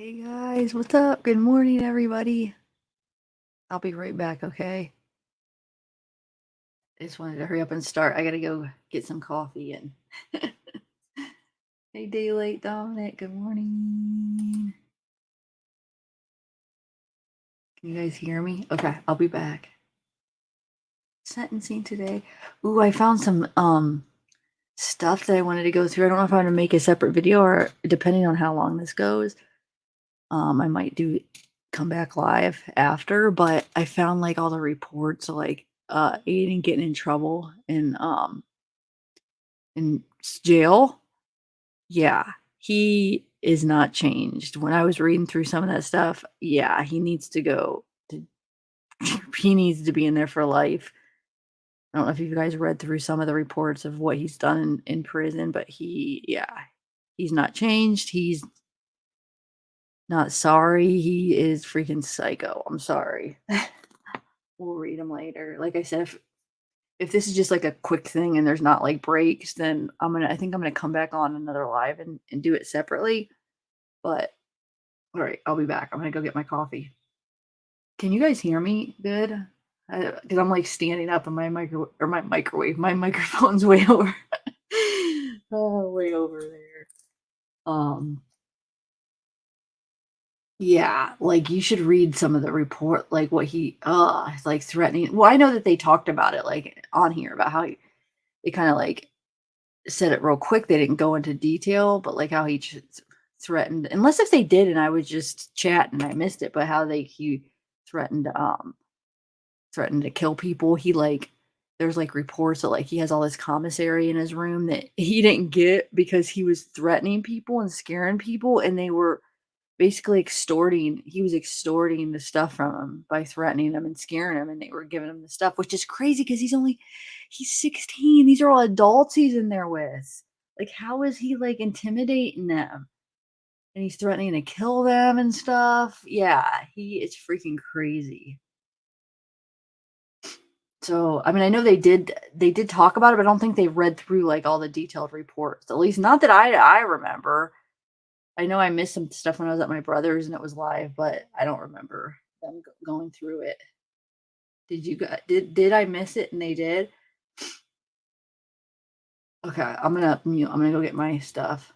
Hey guys, what's up? Good morning, everybody. I'll be right back, okay? I just wanted to hurry up and start. I gotta go get some coffee and hey Daylight Dominic, good morning. Can you guys hear me? Okay, I'll be back. Sentencing today. Ooh, I found some stuff that I wanted to go through. I don't know if I'm gonna make a separate video or depending on how long this goes. I might come back live after, but I found like all the reports of like Aiden getting in trouble in jail. Yeah, he is not changed. When I was reading through some of that stuff, yeah, he needs to go to he needs to be in there for life. I don't know if you guys read through some of the reports of what he's done in prison, but he's not changed. He's not sorry. He is freaking psycho. I'm sorry. We'll read them later. Like I said, if this is just like a quick thing and there's not like breaks, then I think I'm gonna come back on another live and do it separately. But all right, I'll be back. I'm gonna go get my coffee. Can you guys hear me good? Because I'm like standing up and my microphone's way over. Oh, way over there. Um, yeah, like you should read some of the report, like what like threatening. Well, I know that they talked about it like on here about how they kind of like said it real quick. They didn't go into detail, but like how he threatened, unless if they did and I was just chatting and I missed it, but how he threatened threatened to kill people. There's like reports that like he has all this commissary in his room that he didn't get because he was threatening people and scaring people, and they were basically he was extorting the stuff from him by threatening them and scaring him, and they were giving him the stuff, which is crazy because he's 16. These are all adults he's in there with. Like, how is he like intimidating them? And he's threatening to kill them and stuff. Yeah, he is freaking crazy. So, I mean, I know they did talk about it, but I don't think they read through like all the detailed reports. At least not that I remember. I know I missed some stuff when I was at my brother's and it was live, but I don't remember them going through it. Did you guys did I miss it and they did? Okay, I'm gonna mute. I'm gonna go get my stuff.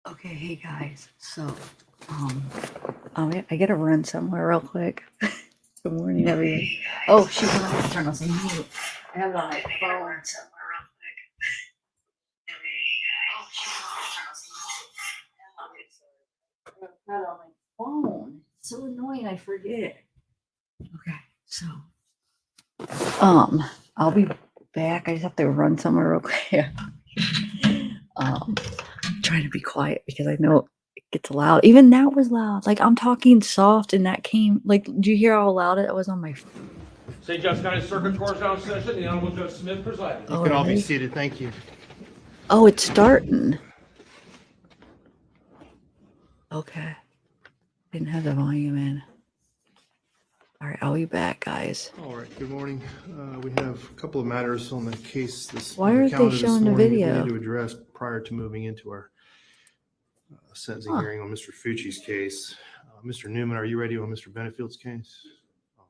Okay, hey guys. So, I gotta run somewhere real quick. Good morning, everyone. Oh shoot, I'm gonna have to turn on some mute. I have it on my phone. I have it on my phone. It's so annoying, I forget. Okay, so I'll be back. I just have to run somewhere real quick. I'm trying to be quiet because I know it gets loud. Even that was loud. Like I'm talking soft and that came like did you hear how loud it was on my phone? St. John's County Circuit Court's now in session. The Honorable Judge Smith presiding. You can all be seated. Thank you. Oh, it's starting. Okay. Didn't have the volume in. All right, I'll be back, guys. All right. Good morning. We have a couple of matters on the case Why on the aren't they calendar this showing the morning that we video? need to address prior to moving into our sentencing hearing on Mr. Fucci's case. Mr. Newman, are you ready on Mr. Benefield's case? All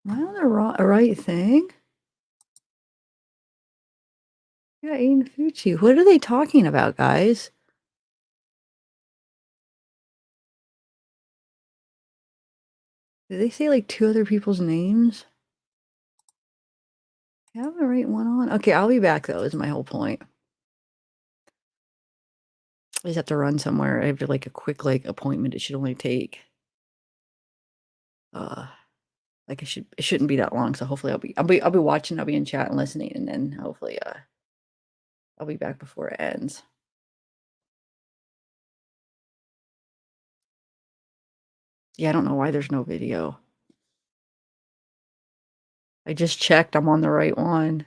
Am I on the right thing? Yeah, Aiden Fucci. What are they talking about, guys? Did they say like two other people's names? I have the right one on. Okay, I'll be back though, is my whole point. I just have to run somewhere. I have to like a quick like appointment. It should only take like it shouldn't be that long. So hopefully I'll be watching, I'll be in chat and listening, and then hopefully I'll be back before it ends. Yeah, I don't know why there's no video. I just checked, I'm on the right one.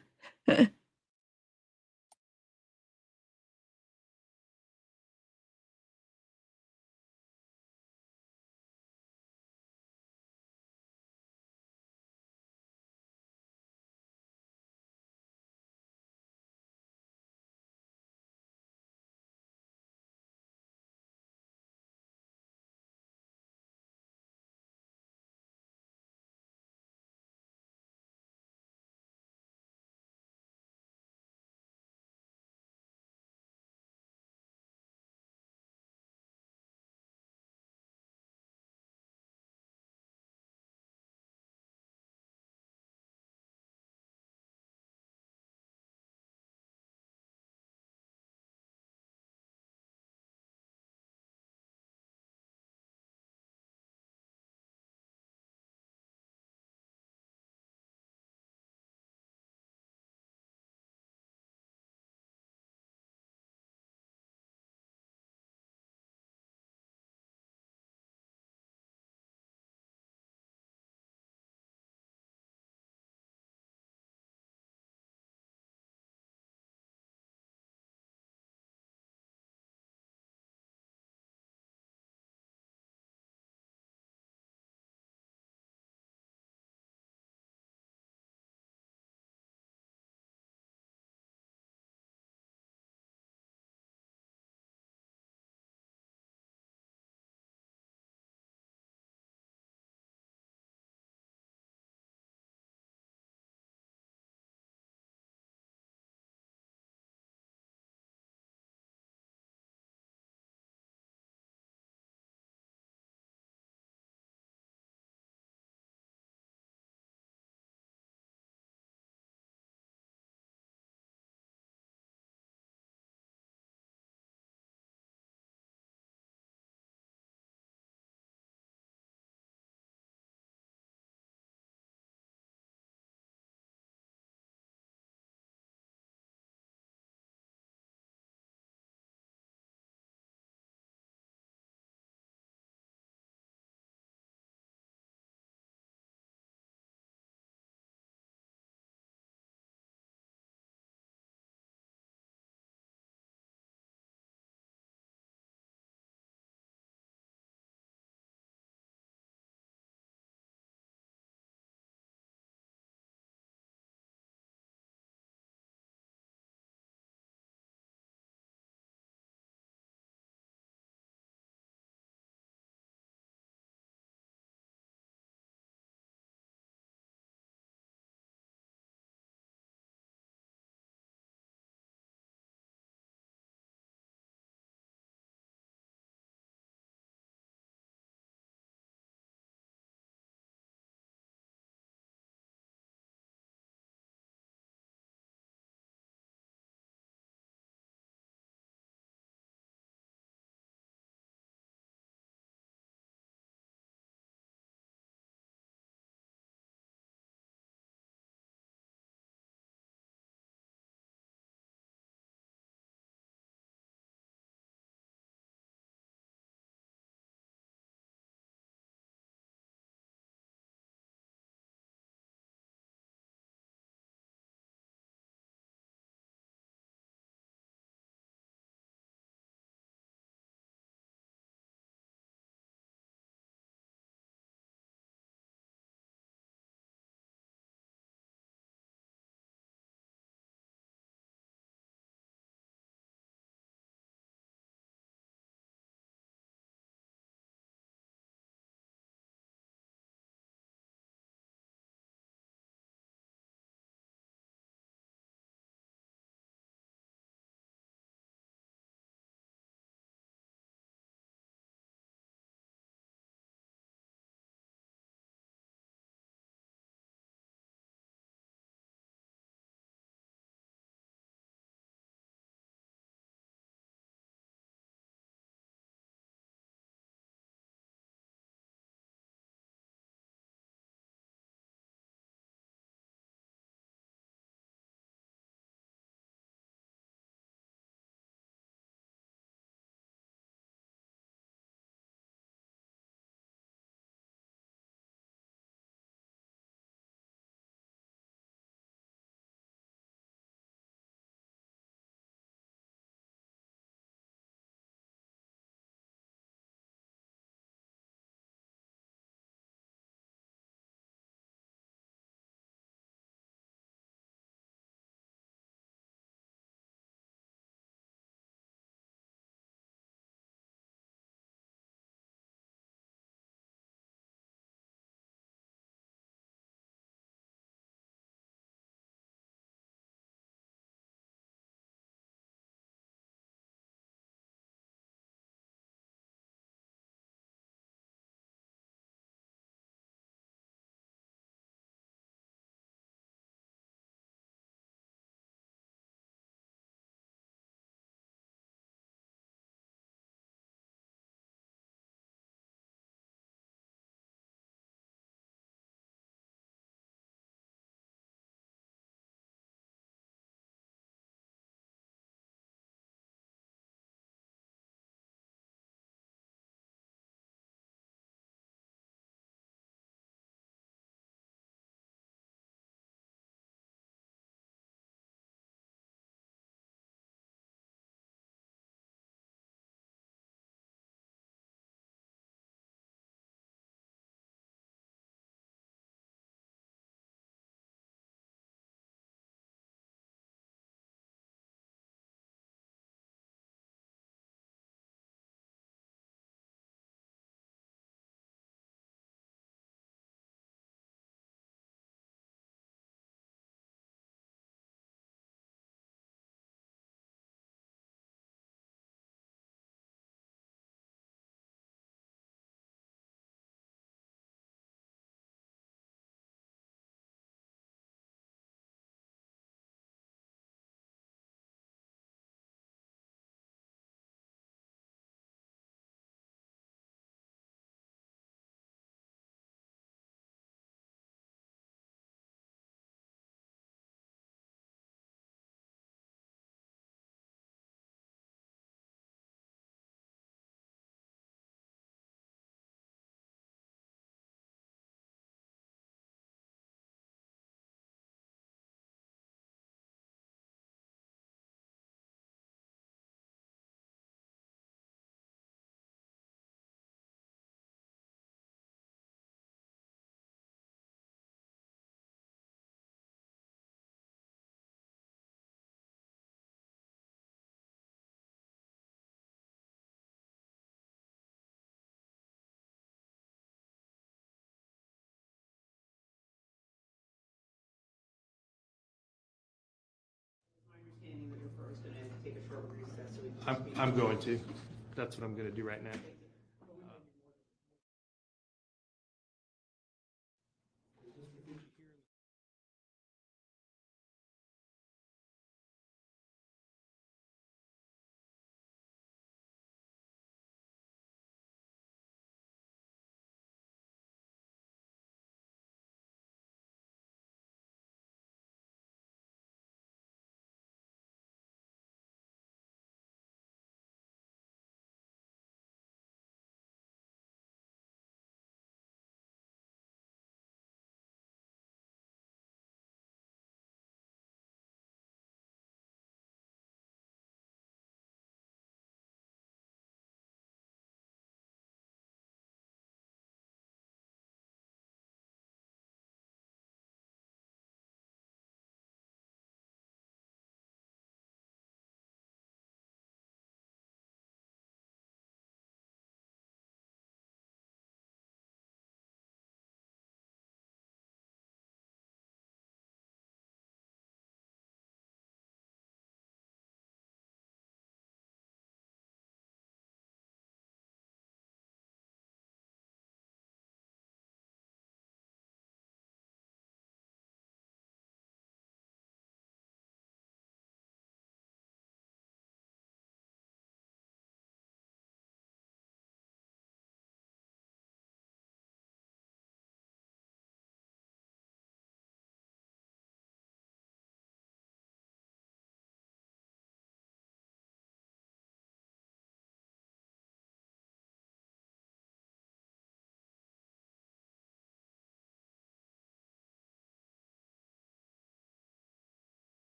I'm going to. That's what I'm going to do right now.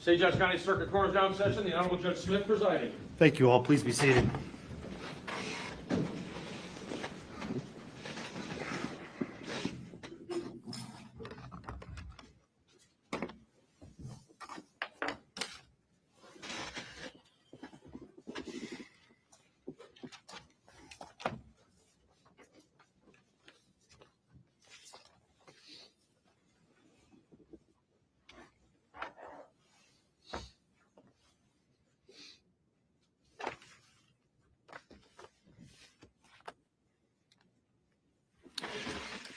St. Johns County Circuit Court is now in session. The Honorable Judge Smith presiding. Thank you all. Please be seated.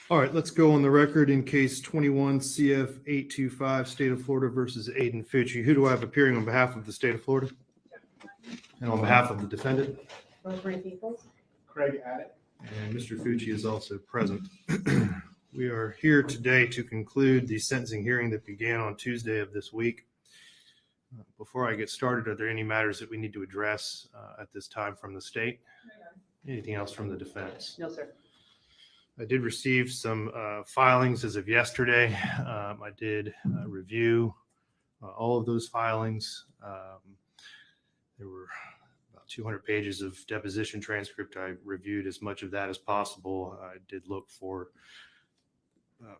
All right, let's go on the record in case 21 CF 825, State of Florida versus Aiden Fucci. Who do I have appearing on behalf of the State of Florida? And on behalf of the defendant? Craig Addett. And Mr. Fucci is also present. We are here today to conclude the sentencing hearing that began on Tuesday of this week. Before I get started, are there any matters that we need to address at this time from the state? Anything else from the defense? No, sir. I did receive some filings as of yesterday. I did review all of those filings. There were about 200 pages of deposition transcript. I reviewed as much of that as possible. I did look for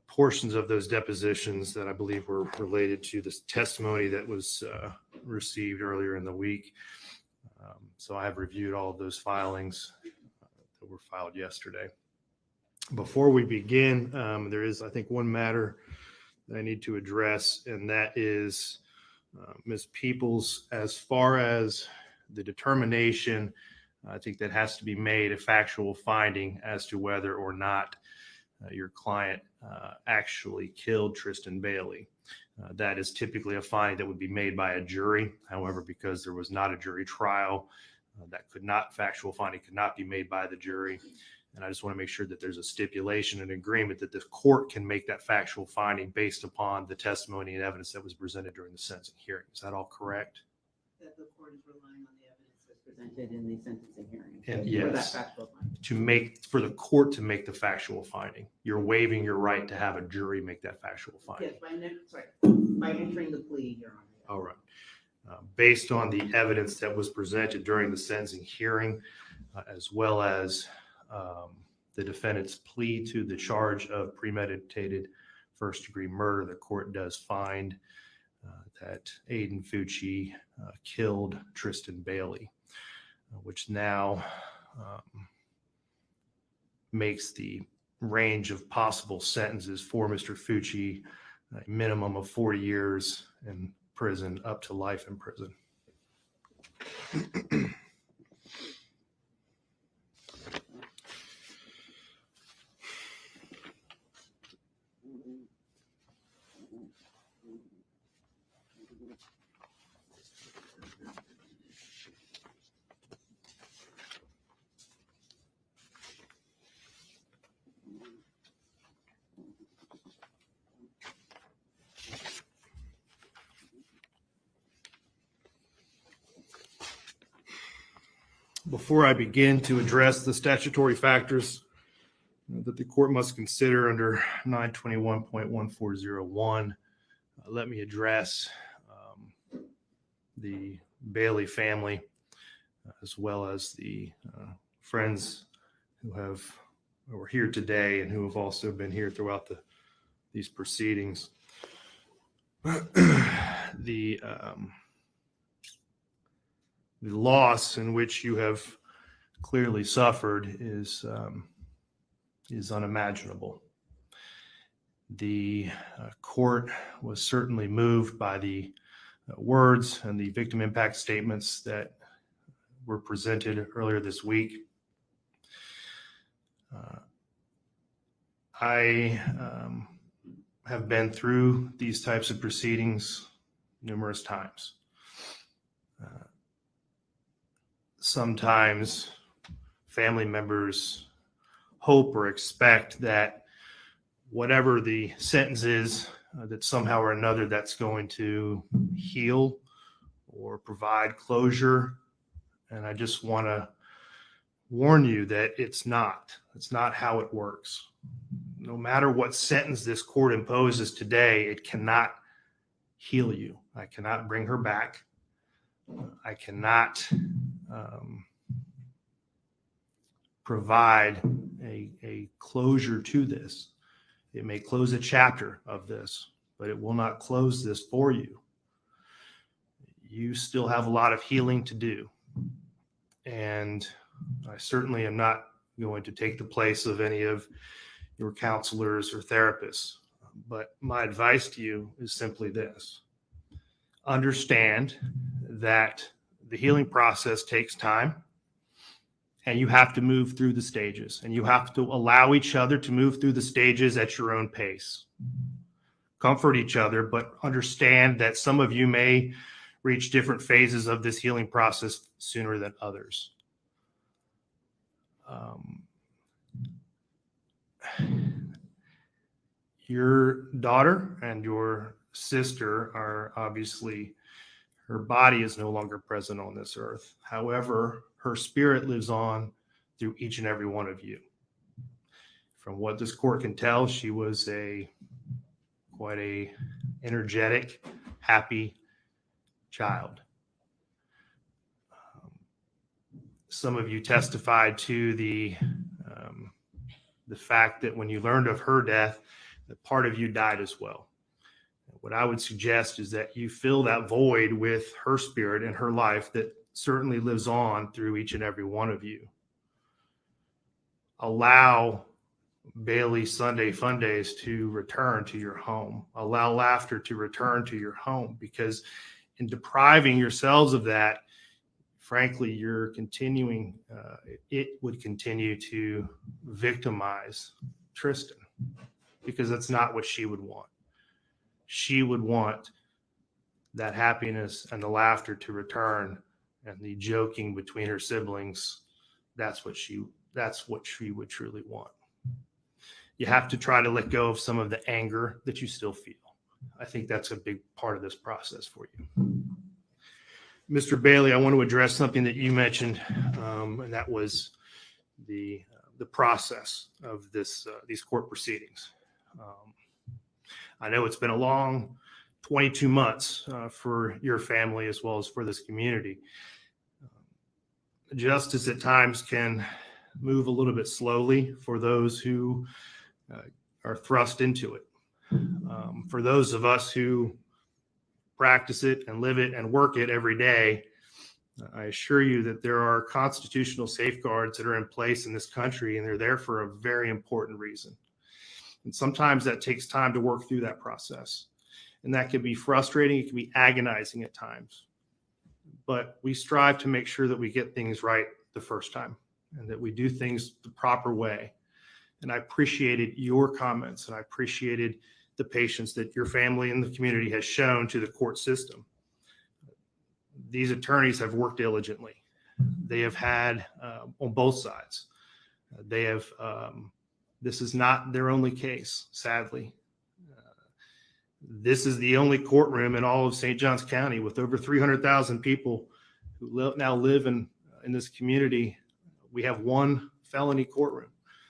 portions of those depositions that I believe were related to this testimony that was received earlier in the week. So I have reviewed all of those filings that were filed yesterday. Before we begin, there is, I think, one matter that I need to address, and that is Ms. Peoples. As far as the determination, I think that has to be made a factual finding as to whether or not your client actually killed Tristan Bailey. That is typically a finding that would be made by a jury. However, because there was not a jury trial, factual finding could not be made by the jury. And I just want to make sure that there's a stipulation and agreement that the court can make that factual finding based upon the testimony and evidence that was presented during the sentencing hearing. Is that all correct? That the court is relying on the evidence that's presented in the sentencing hearing. And For that yes, factual finding. for the court to make the factual finding. You're waiving your right to have a jury make that factual finding. Yes, by entering the plea, Your Honor. All right. Based on the evidence that was presented during the sentencing hearing, as well as the defendant's plea to the charge of premeditated first-degree murder, the court does find that Aiden Fucci killed Tristan Bailey, which now makes the range of possible sentences for Mr. Fucci a minimum of 40 years in prison up to life in prison. Before I begin to address the statutory factors that the court must consider under 921.1401, let me address the Bailey family, as well as the friends who are here today and who have also been here throughout these proceedings. The loss in which you have clearly suffered is unimaginable. The court was certainly moved by the words and the victim impact statements that were presented earlier this week. I have been through these types of proceedings numerous times. Sometimes family members hope or expect that whatever the sentence is, that somehow or another that's going to heal or provide closure. And I just want to warn you that it's not how it works. No matter what sentence this court imposes today, it cannot heal you. I cannot bring her back. I cannot provide a closure to this. It may close a chapter of this, but it will not close this for you. You still have a lot of healing to do. And I certainly am not going to take the place of any of your counselors or therapists. But my advice to you is simply this. Understand that the healing process takes time, and you have to move through the stages, and you have to allow each other to move through the stages at your own pace. Comfort each other, but understand that some of you may reach different phases of this healing process sooner than others. Your daughter and your sister are obviously, her body is no longer present on this earth. However, her spirit lives on through each and every one of you. From what this court can tell, she was quite a energetic, happy child. Some of you testified to the fact that when you learned of her death, that part of you died as well. What I would suggest is that you fill that void with her spirit and her life that certainly lives on through each and every one of you. Allow Bailey Sunday Fun Days to return to your home. Allow laughter to return to your home, because in depriving yourselves of that, frankly, you're continuing, it would continue to victimize Tristan, because that's not what she would want. She would want that happiness and the laughter to return, and the joking between her siblings. That's what she would truly want. You have to try to let go of some of the anger that you still feel. I think that's a big part of this process for you. Mr. Bailey, I want to address something that you mentioned, and that was the process of these court proceedings. I know it's been a long 22 months for your family as well as for this community. Justice at times can move a little bit slowly for those who are thrust into it. For those of us who practice it and live it and work it every day, I assure you that there are constitutional safeguards that are in place in this country, and they're there for a very important reason. And sometimes that takes time to work through that process. And that can be frustrating. It can be agonizing at times. But we strive to make sure that we get things right the first time and that we do things the proper way. And I appreciated your comments, and I appreciated the patience that your family and the community has shown to the court system. These attorneys have worked diligently. They have had, on both sides, they have, this is not their only case, sadly. This is the only courtroom in all of St. Johns County with over 300,000 people who now live in this community. We have one felony courtroom.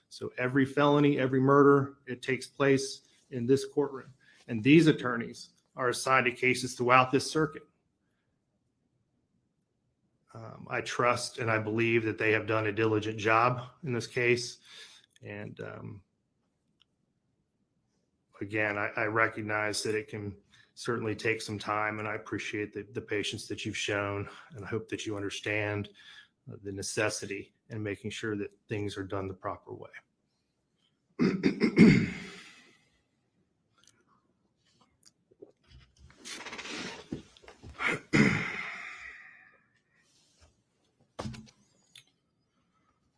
So every felony, every murder, it takes place in this courtroom. And these attorneys are assigned to cases throughout this circuit. I trust and I believe that they have done a diligent job in this case. And again, I recognize that it can certainly take some time, and I appreciate the patience that you've shown, and I hope that you understand the necessity in making sure that things are done the proper way.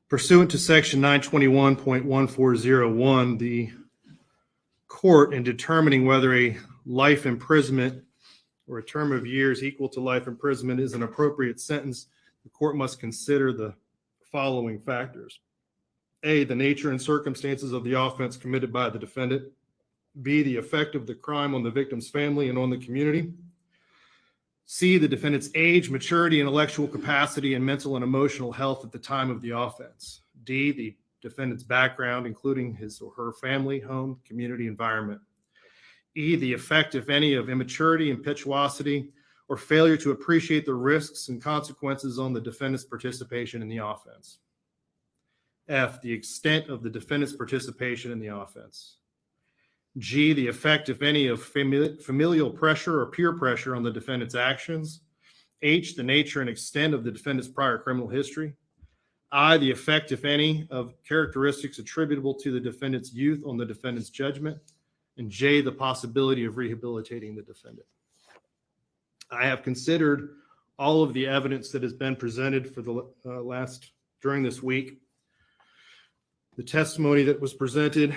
Pursuant to section 921.1401, the court, in determining whether a life imprisonment or a term of years equal to life imprisonment is an appropriate sentence, the court must consider the following factors. A, the nature and circumstances of the offense committed by the defendant. B, the effect of the crime on the victim's family and on the community. C, the defendant's age, maturity, intellectual capacity, and mental and emotional health at the time of the offense. D, the defendant's background, including his or her family, home, community, environment. E, the effect, if any, of immaturity, impetuosity, or failure to appreciate the risks and consequences on the defendant's participation in the offense. F, the extent of the defendant's participation in the offense. G, the effect, if any, of familial pressure or peer pressure on the defendant's actions. H, the nature and extent of the defendant's prior criminal history. I, the effect, if any, of characteristics attributable to the defendant's youth on the defendant's judgment. And J, the possibility of rehabilitating the defendant. I have considered all of the evidence that has been presented for the during this week. The testimony that was presented,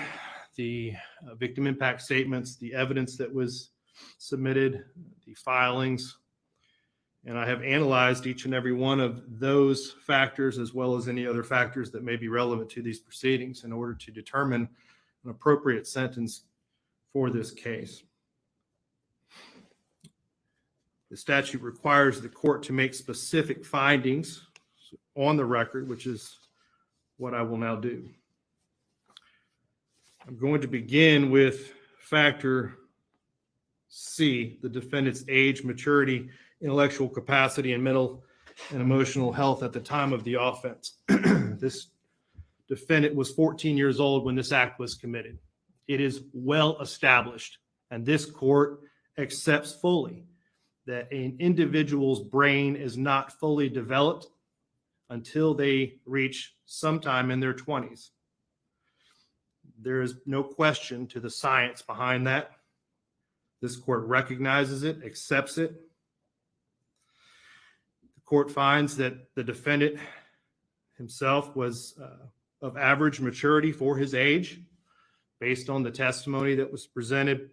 the victim impact statements, the evidence that was submitted, the filings, and I have analyzed each and every one of those factors as well as any other factors that may be relevant to these proceedings in order to determine an appropriate sentence for this case. The statute requires the court to make specific findings on the record, which is what I will now do. I'm going to begin with factor C, the defendant's age, maturity, intellectual capacity, and mental and emotional health at the time of the offense. This defendant was 14 years old when this act was committed. It is well established, and this court accepts fully that an individual's brain is not fully developed until they reach sometime in their 20s. There is no question to the science behind that. This court recognizes it, accepts it. The court finds that the defendant himself was of average maturity for his age. Based on the testimony that was presented,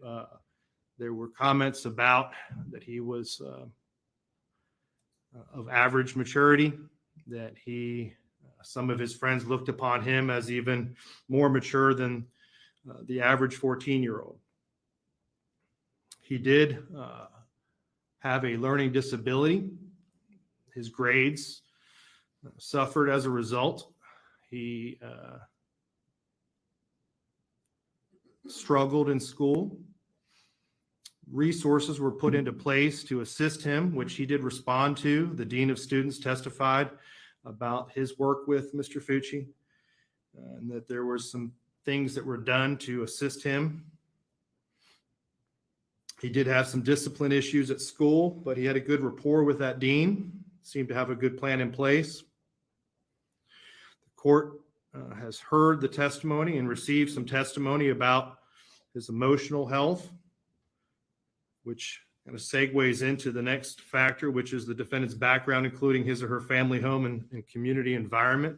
there were comments about that he was of average maturity, that some of his friends looked upon him as even more mature than the average 14-year-old. He did have a learning disability. His grades suffered as a result. He struggled in school. Resources were put into place to assist him, which he did respond to. The dean of students testified about his work with Mr. Fucci, and that there were some things that were done to assist him. He did have some discipline issues at school, but he had a good rapport with that dean, seemed to have a good plan in place. The court has heard the testimony and received some testimony about his emotional health, which kind of segues into the next factor, which is the defendant's background, including his or her family home and community environment.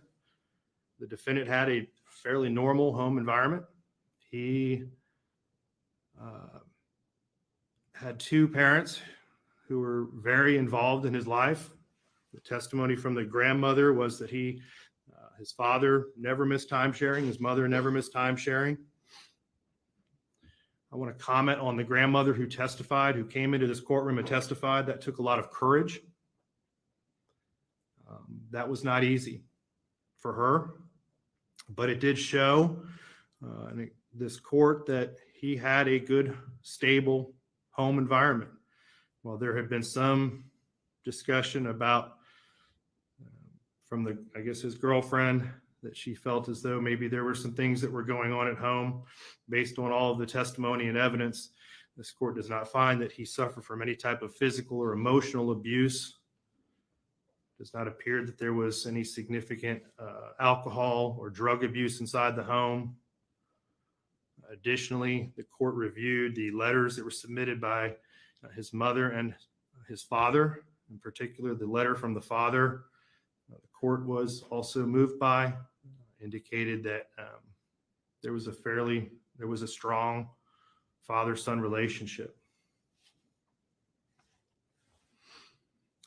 The defendant had a fairly normal home environment. He had two parents who were very involved in his life. The testimony from the grandmother was that his father never missed time sharing. His mother never missed time sharing. I want to comment on the grandmother who testified, who came into this courtroom and testified. That took a lot of courage. That was not easy for her, but it did show this court that he had a good, stable home environment. While there had been some discussion about from his girlfriend, that she felt as though maybe there were some things that were going on at home. Based on all of the testimony and evidence, this court does not find that he suffered from any type of physical or emotional abuse. It does not appear that there was any significant alcohol or drug abuse inside the home. Additionally, the court reviewed the letters that were submitted by his mother and his father, in particular the letter from the father. The court was also moved by, indicated that there was a strong father-son relationship.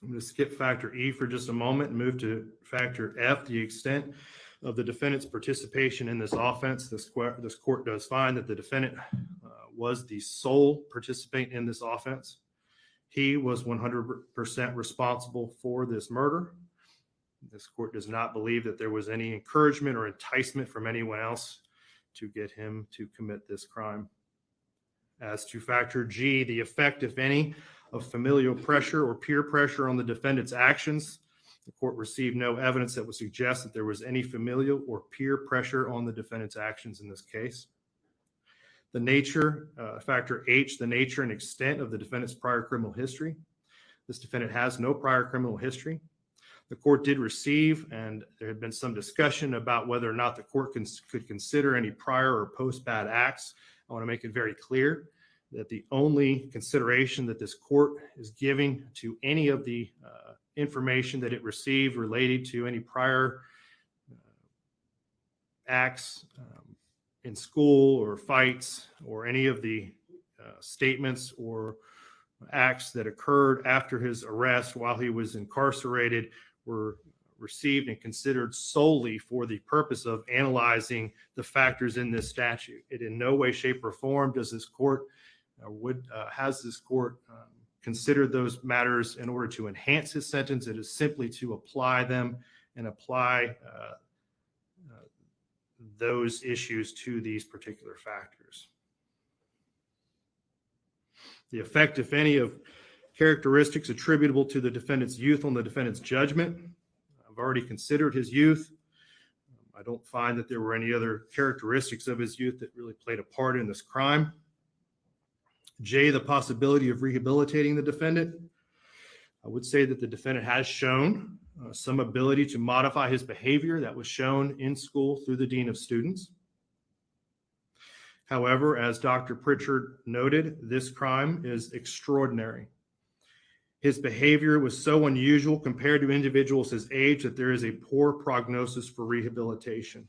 I'm going to skip factor E for just a moment and move to factor F, the extent of the defendant's participation in this offense. This court does find that the defendant was the sole participant in this offense. He was 100% responsible for this murder. This court does not believe that there was any encouragement or enticement from anyone else to get him to commit this crime. As to factor G, the effect, if any, of familial pressure or peer pressure on the defendant's actions, the court received no evidence that would suggest that there was any familial or peer pressure on the defendant's actions in this case. The nature, factor H, the nature and extent of the defendant's prior criminal history. This defendant has no prior criminal history. The court did receive, and there had been some discussion about whether or not the court could consider any prior or post-bad acts. I want to make it very clear that the only consideration that this court is giving to any of the information that it received related to any prior acts in school or fights or any of the statements or acts that occurred after his arrest while he was incarcerated were received and considered solely for the purpose of analyzing the factors in this statute. It in no way, shape, or form does this court has this court considered those matters in order to enhance his sentence. It is simply to apply them and apply those issues to these particular factors. The effect, if any, of characteristics attributable to the defendant's youth on the defendant's judgment. I've already considered his youth. I don't find that there were any other characteristics of his youth that really played a part in this crime. J, the possibility of rehabilitating the defendant. I would say that the defendant has shown some ability to modify his behavior that was shown in school through the dean of students. However, as Dr. Pritchard noted, this crime is extraordinary. His behavior was so unusual compared to individuals his age that there is a poor prognosis for rehabilitation.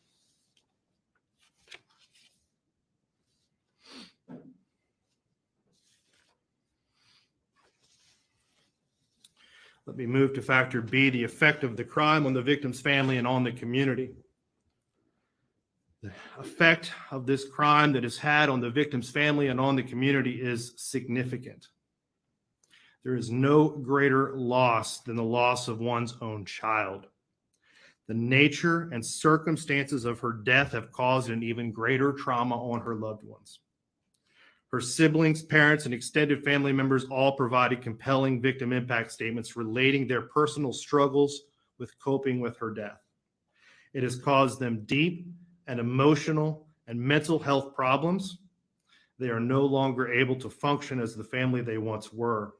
Let me move to factor B, the effect of the crime on the victim's family and on the community. The effect of this crime that is had on the victim's family and on the community is significant. There is no greater loss than the loss of one's own child. The nature and circumstances of her death have caused an even greater trauma on her loved ones. Her siblings, parents, and extended family members all provided compelling victim impact statements relating their personal struggles with coping with her death. It has caused them deep and emotional and mental health problems. They are no longer able to function as the family they once were.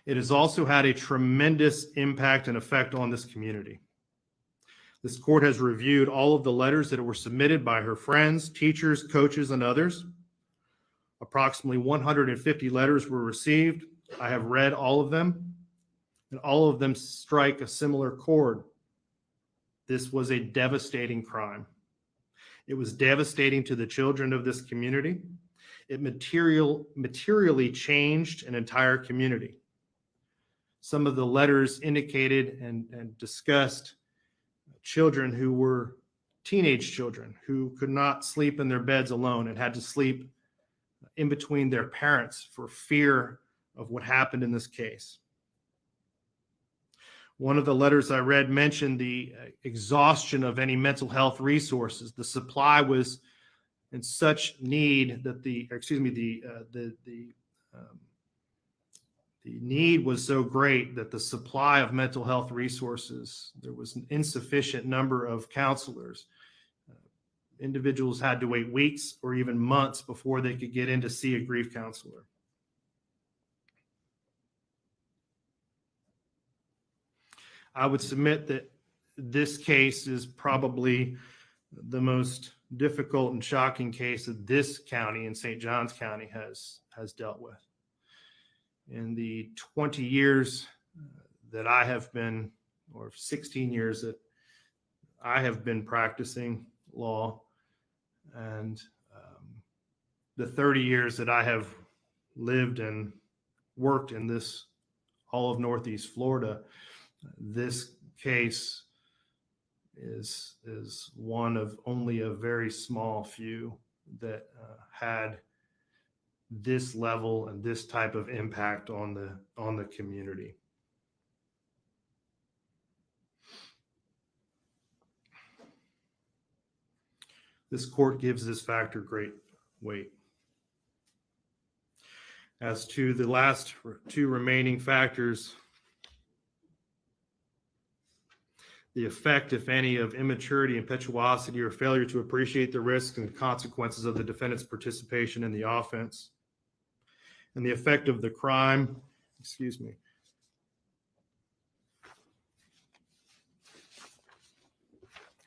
It has also had a tremendous impact and effect on this community. This court has reviewed all of the letters that were submitted by her friends, teachers, coaches, and others. Approximately 150 letters were received. I have read all of them, and all of them strike a similar chord. This was a devastating crime. It was devastating to the children of this community. It materially changed an entire community. Some of the letters indicated and discussed children who were teenage children who could not sleep in their beds alone and had to sleep in between their parents for fear of what happened in this case. One of the letters I read mentioned the exhaustion of any mental health resources. The supply was in such need that the need was so great that the supply of mental health resources, there was an insufficient number of counselors. Individuals had to wait weeks or even months before they could get in to see a grief counselor. I would submit that this case is probably the most difficult and shocking case that this county in St. Johns County has dealt with. In the 20 years that I have been, or 16 years that I have been practicing law, and the 30 years that I have lived and worked in this all of Northeast Florida, this case is one of only a very small few that had this level and this type of impact on the community. This court gives this factor great weight. As to the last two remaining factors, the effect, if any, of immaturity, impetuosity, or failure to appreciate the risks and consequences of the defendant's participation in the offense, and the effect of the crime,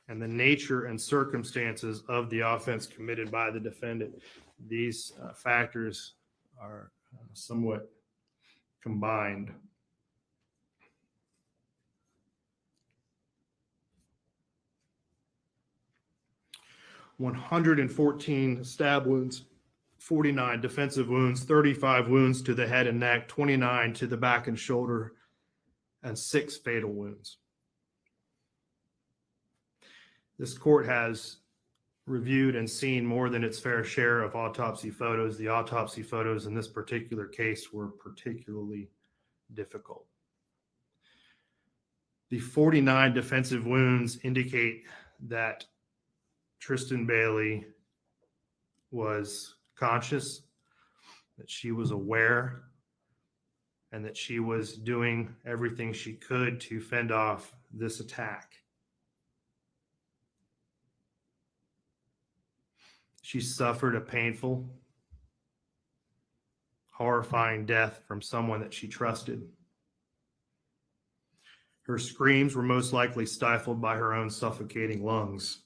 and the nature and circumstances of the offense committed by the defendant. These factors are somewhat combined. "114 stab wounds, 49 defensive wounds, 35 wounds to the head and neck, 29 to the back and shoulder, and 6 fatal wounds." This court has reviewed and seen more than its fair share of autopsy photos. The autopsy photos in this particular case were particularly difficult. The 49 defensive wounds indicate that Tristan Bailey was conscious, that she was aware, and that she was doing everything she could to fend off this attack. She suffered a painful, horrifying death from someone that she trusted. Her screams were most likely stifled by her own suffocating lungs.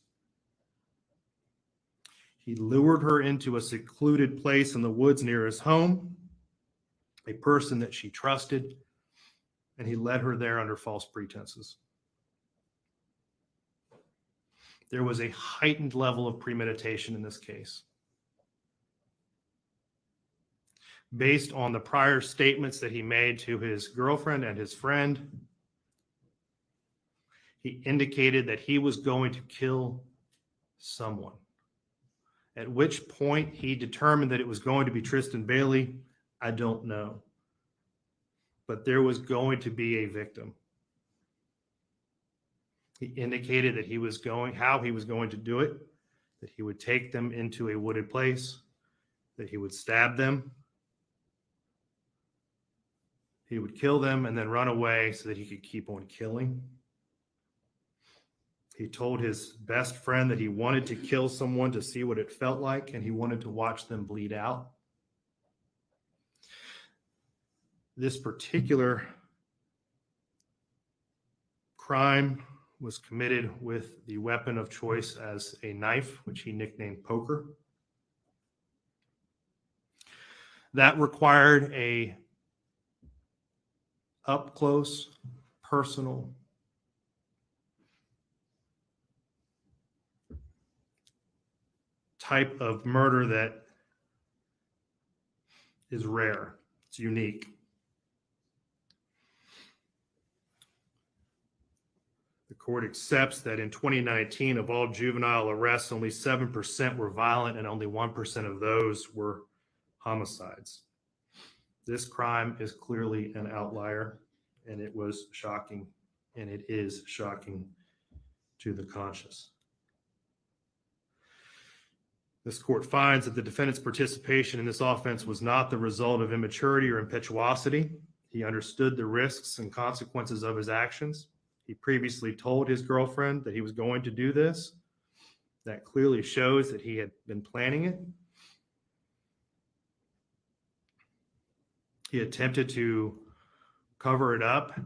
He lured her into a secluded place in the woods near his home, a person that she trusted, and he led her there under false pretenses. There was a heightened level of premeditation in this case. Based on the prior statements that he made to his girlfriend and his friend, he indicated that he was going to kill someone. At which point he determined that it was going to be Tristan Bailey, I don't know. But there was going to be a victim. He indicated that how he was going to do it, that he would take them into a wooded place, that he would stab them, he would kill them and then run away so that he could keep on killing. He told his best friend that he wanted to kill someone to see what it felt like, and he wanted to watch them bleed out. This particular crime was committed with the weapon of choice as a knife, which he nicknamed Poker. That required a up-close, personal, type of murder that is rare. It's unique. The court accepts that in 2019, of all juvenile arrests, only 7% were violent and only 1% of those were homicides. This crime is clearly an outlier, and it was shocking, and it is shocking to the conscious. This court finds that the defendant's participation in this offense was not the result of immaturity or impetuosity. He understood the risks and consequences of his actions. He previously told his girlfriend that he was going to do this. That clearly shows that he had been planning it. He attempted to cover it up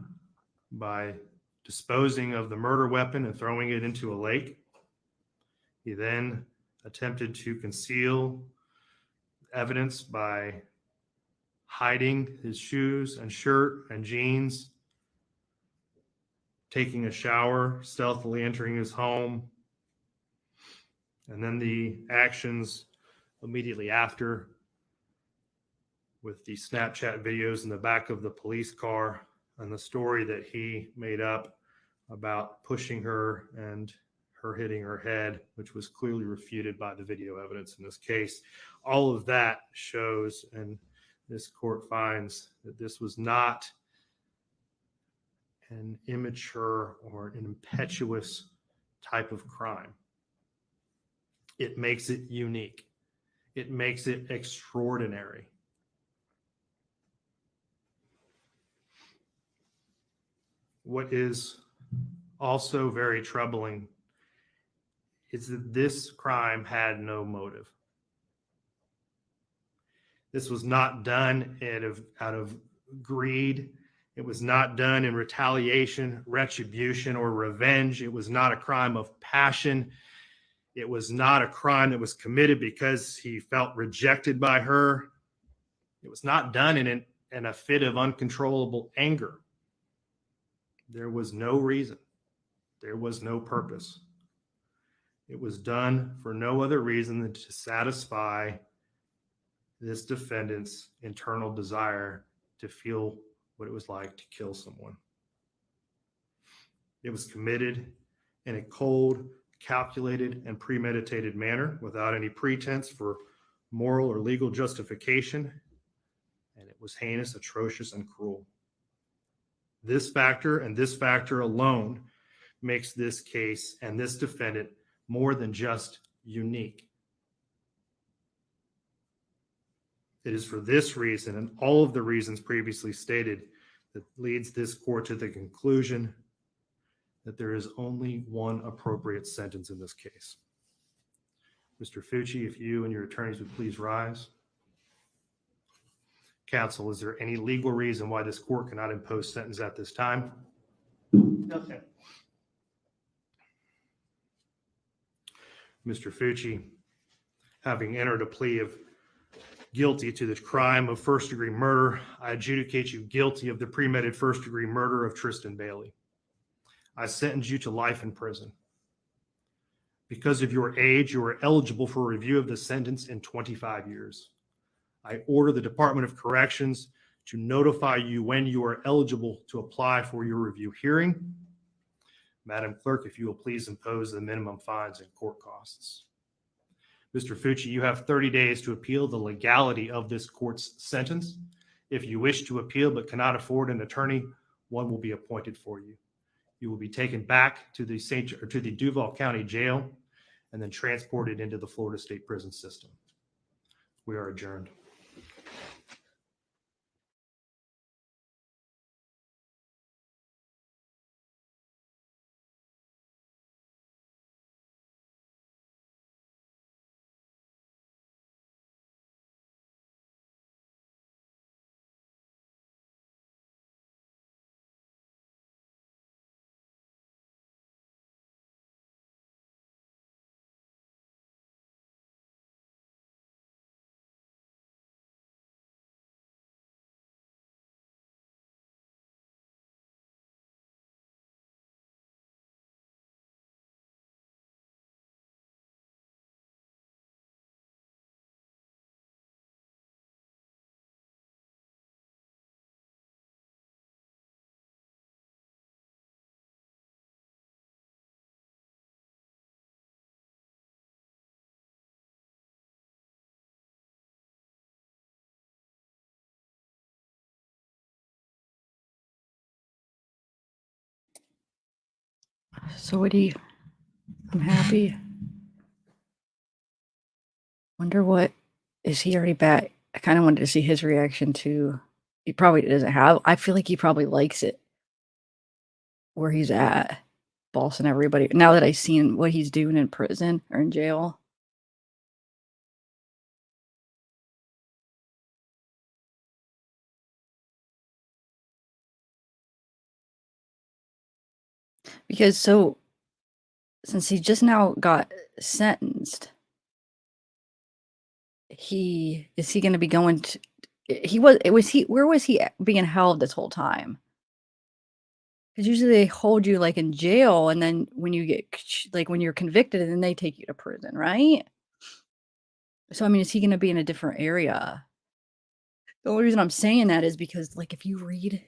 by disposing of the murder weapon and throwing it into a lake. He then attempted to conceal evidence by hiding his shoes and shirt and jeans, taking a shower, stealthily entering his home, and then the actions immediately after, with the Snapchat videos in the back of the police car and the story that he made up about pushing her and her hitting her head, which was clearly refuted by the video evidence in this case. All of that shows, and this court finds, that this was not an immature or an impetuous type of crime. It makes it unique. It makes it extraordinary. What is also very troubling is that this crime had no motive. This was not done out of greed. It was not done in retaliation, retribution, or revenge. It was not a crime of passion. It was not a crime that was committed because he felt rejected by her. It was not done in a fit of uncontrollable anger. There was no reason. There was no purpose. It was done for no other reason than to satisfy this defendant's internal desire to feel what it was like to kill someone. It was committed in a cold, calculated, and premeditated manner without any pretense for moral or legal justification, and it was heinous, atrocious, and cruel. This factor and this factor alone makes this case and this defendant more than just unique. It is for this reason and all of the reasons previously stated that leads this court to the conclusion that there is only one appropriate sentence in this case. Mr. Fucci, if you and your attorneys would please rise. Counsel, is there any legal reason why this court cannot impose sentence at this time? No, sir. Mr. Fucci, having entered a plea of guilty to the crime of first-degree murder, I adjudicate you guilty of the premeditated first-degree murder of Tristan Bailey. I sentence you to life in prison. Because of your age, you are eligible for review of the sentence in 25 years. I order the Department of Corrections to notify you when you are eligible to apply for your review hearing. Madam Clerk, if you will please impose the minimum fines and court costs. Mr. Fucci, you have 30 days to appeal the legality of this court's sentence. If you wish to appeal but cannot afford an attorney, one will be appointed for you. You will be taken back to the Duval County Jail and then transported into the Florida State Prison System. We are adjourned. So I'm happy. Wonder what, is he already back? I kind of wanted to see his reaction to, he probably doesn't have, I feel like he probably likes it where he's at, bossing everybody. Now that I've seen what he's doing in prison or in jail. Because since he just now got sentenced, is he going to be going to, where was he being held this whole time? Because usually they hold you like in jail, and then when you get like when you're convicted, and then they take you to prison, right? So I mean, is he going to be in a different area? The only reason I'm saying that is because, like, if you read,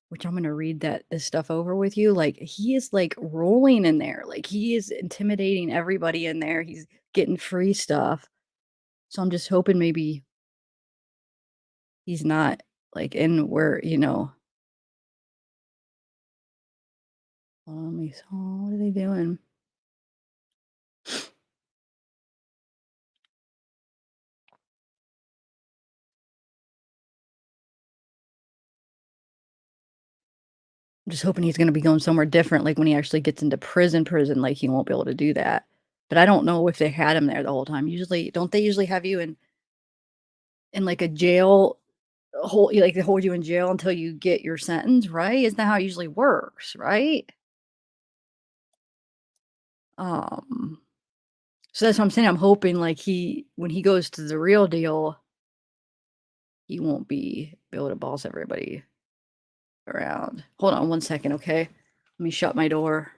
which I'm going to read this stuff over with you, like, he is like rolling in there, like he is intimidating everybody in there. He's getting free stuff. So I'm just hoping maybe he's not like in where, what are they doing? I'm just hoping he's gonna be going somewhere different, like, when he actually gets into prison, like, he won't be able to do that. But I don't know if they had him there the whole time. Usually don't they usually have you in, like, a jail like, they hold you in jail until you get your sentence, right? Isn't that how it usually works, right? Um, so that's what I'm saying, I'm hoping, like, when he goes to the real deal, he won't be able to boss everybody around. Hold on one second, okay? Let me shut my door.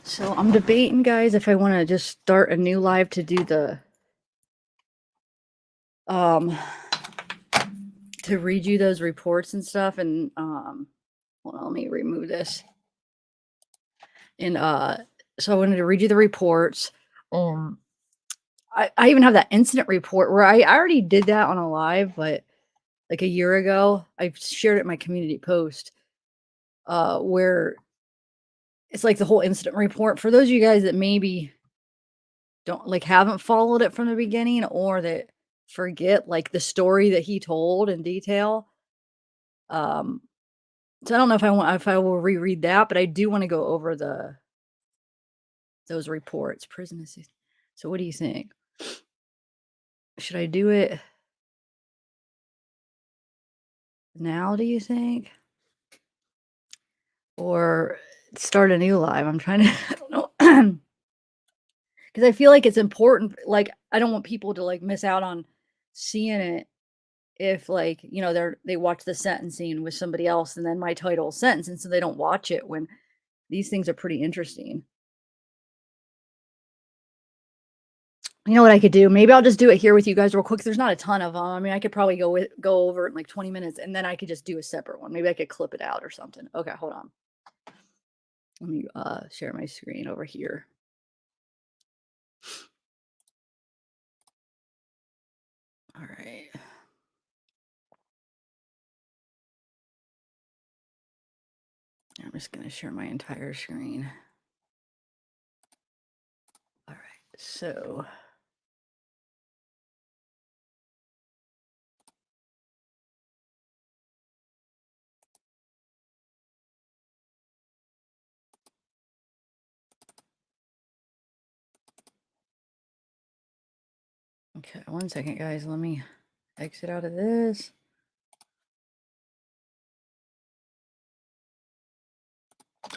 So I'm debating, guys, if I want to just start a new live to do the to read you those reports and stuff, and hold on, let me remove this. And so I wanted to read you the reports. I even have that incident report where I already did that on a live, but like a year ago, I shared it in my community post, where it's like the whole incident report for those of you guys that maybe don't like haven't followed it from the beginning or that forget like the story that he told in detail. Um, so I don't know if I will reread that, but I do want to go over those reports. Prison assist. So what do you think? Should I do it now, do you think? Or start a new live? I'm trying to I don't know. Because I feel like it's important, like, I don't want people to, like, miss out on seeing it if, like, you know, they watch the sentencing with somebody else and then my title is sentence, and so they don't watch it when these things are pretty interesting. You know what I could do? Maybe I'll just do it here with you guys real quick. There's not a ton of them. I mean, I could probably go over it in, like, 20 minutes, and then I could just do a separate one. Maybe I could clip it out or something. Okay, hold on. Let me, share my screen over here. Alright. I'm just gonna share my entire screen. Alright, so okay, one second, guys. Let me exit out of this.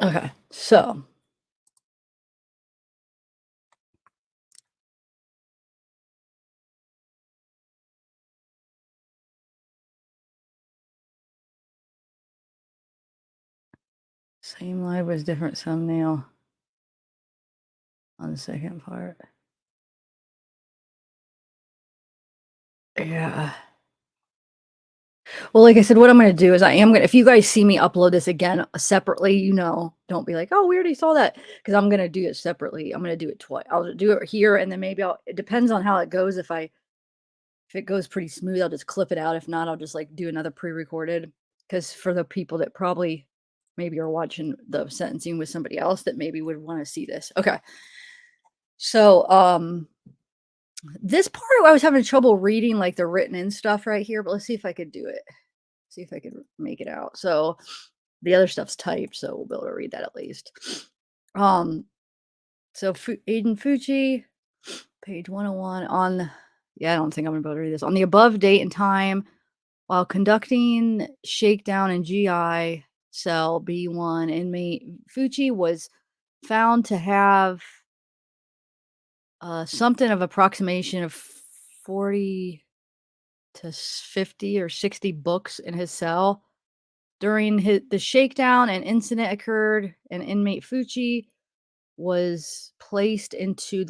Okay, so same live was different thumbnail on the second part. Yeah. Well, like I said, what I'm gonna do is I am gonna if you guys see me upload this again separately, you know, don't be like, "Oh, we already saw that," because I'm gonna do it separately. I'm gonna do it twice. I'll do it here, and then maybe it depends on how it goes. If it goes pretty smooth, I'll just clip it out. If not, I'll just like do another pre-recorded. Because for the people that probably maybe are watching the sentencing with somebody else that maybe would want to see this. Okay. So this part I was having trouble reading like the written in stuff right here, but let's see if I could do it. See if I could make it out. So the other stuff's typed, so we'll be able to read that at least. So Aiden Fucci, page 101 on yeah, I don't think I'm gonna be able to read this. On the above date and time, while conducting shakedown in GI cell B1, inmate Fucci was found to have something of approximation of 40 to 50 or 60 books in his cell. During the shakedown, an incident occurred, and inmate Fucci was placed into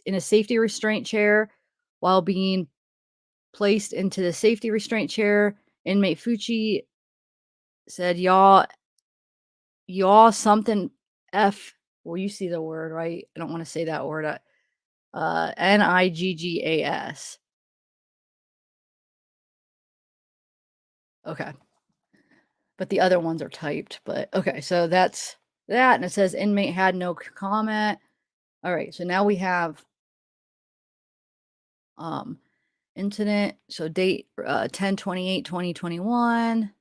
in a safety restraint chair. While being placed into the safety restraint chair, inmate Fucci said, y'all something F. Well, you see the word, right? I don't want to say that word. Niggas. Okay. But the other ones are typed. But okay, so that's that. And it says inmate had no comment. All right, so now we have incident. So date 10/28/2021.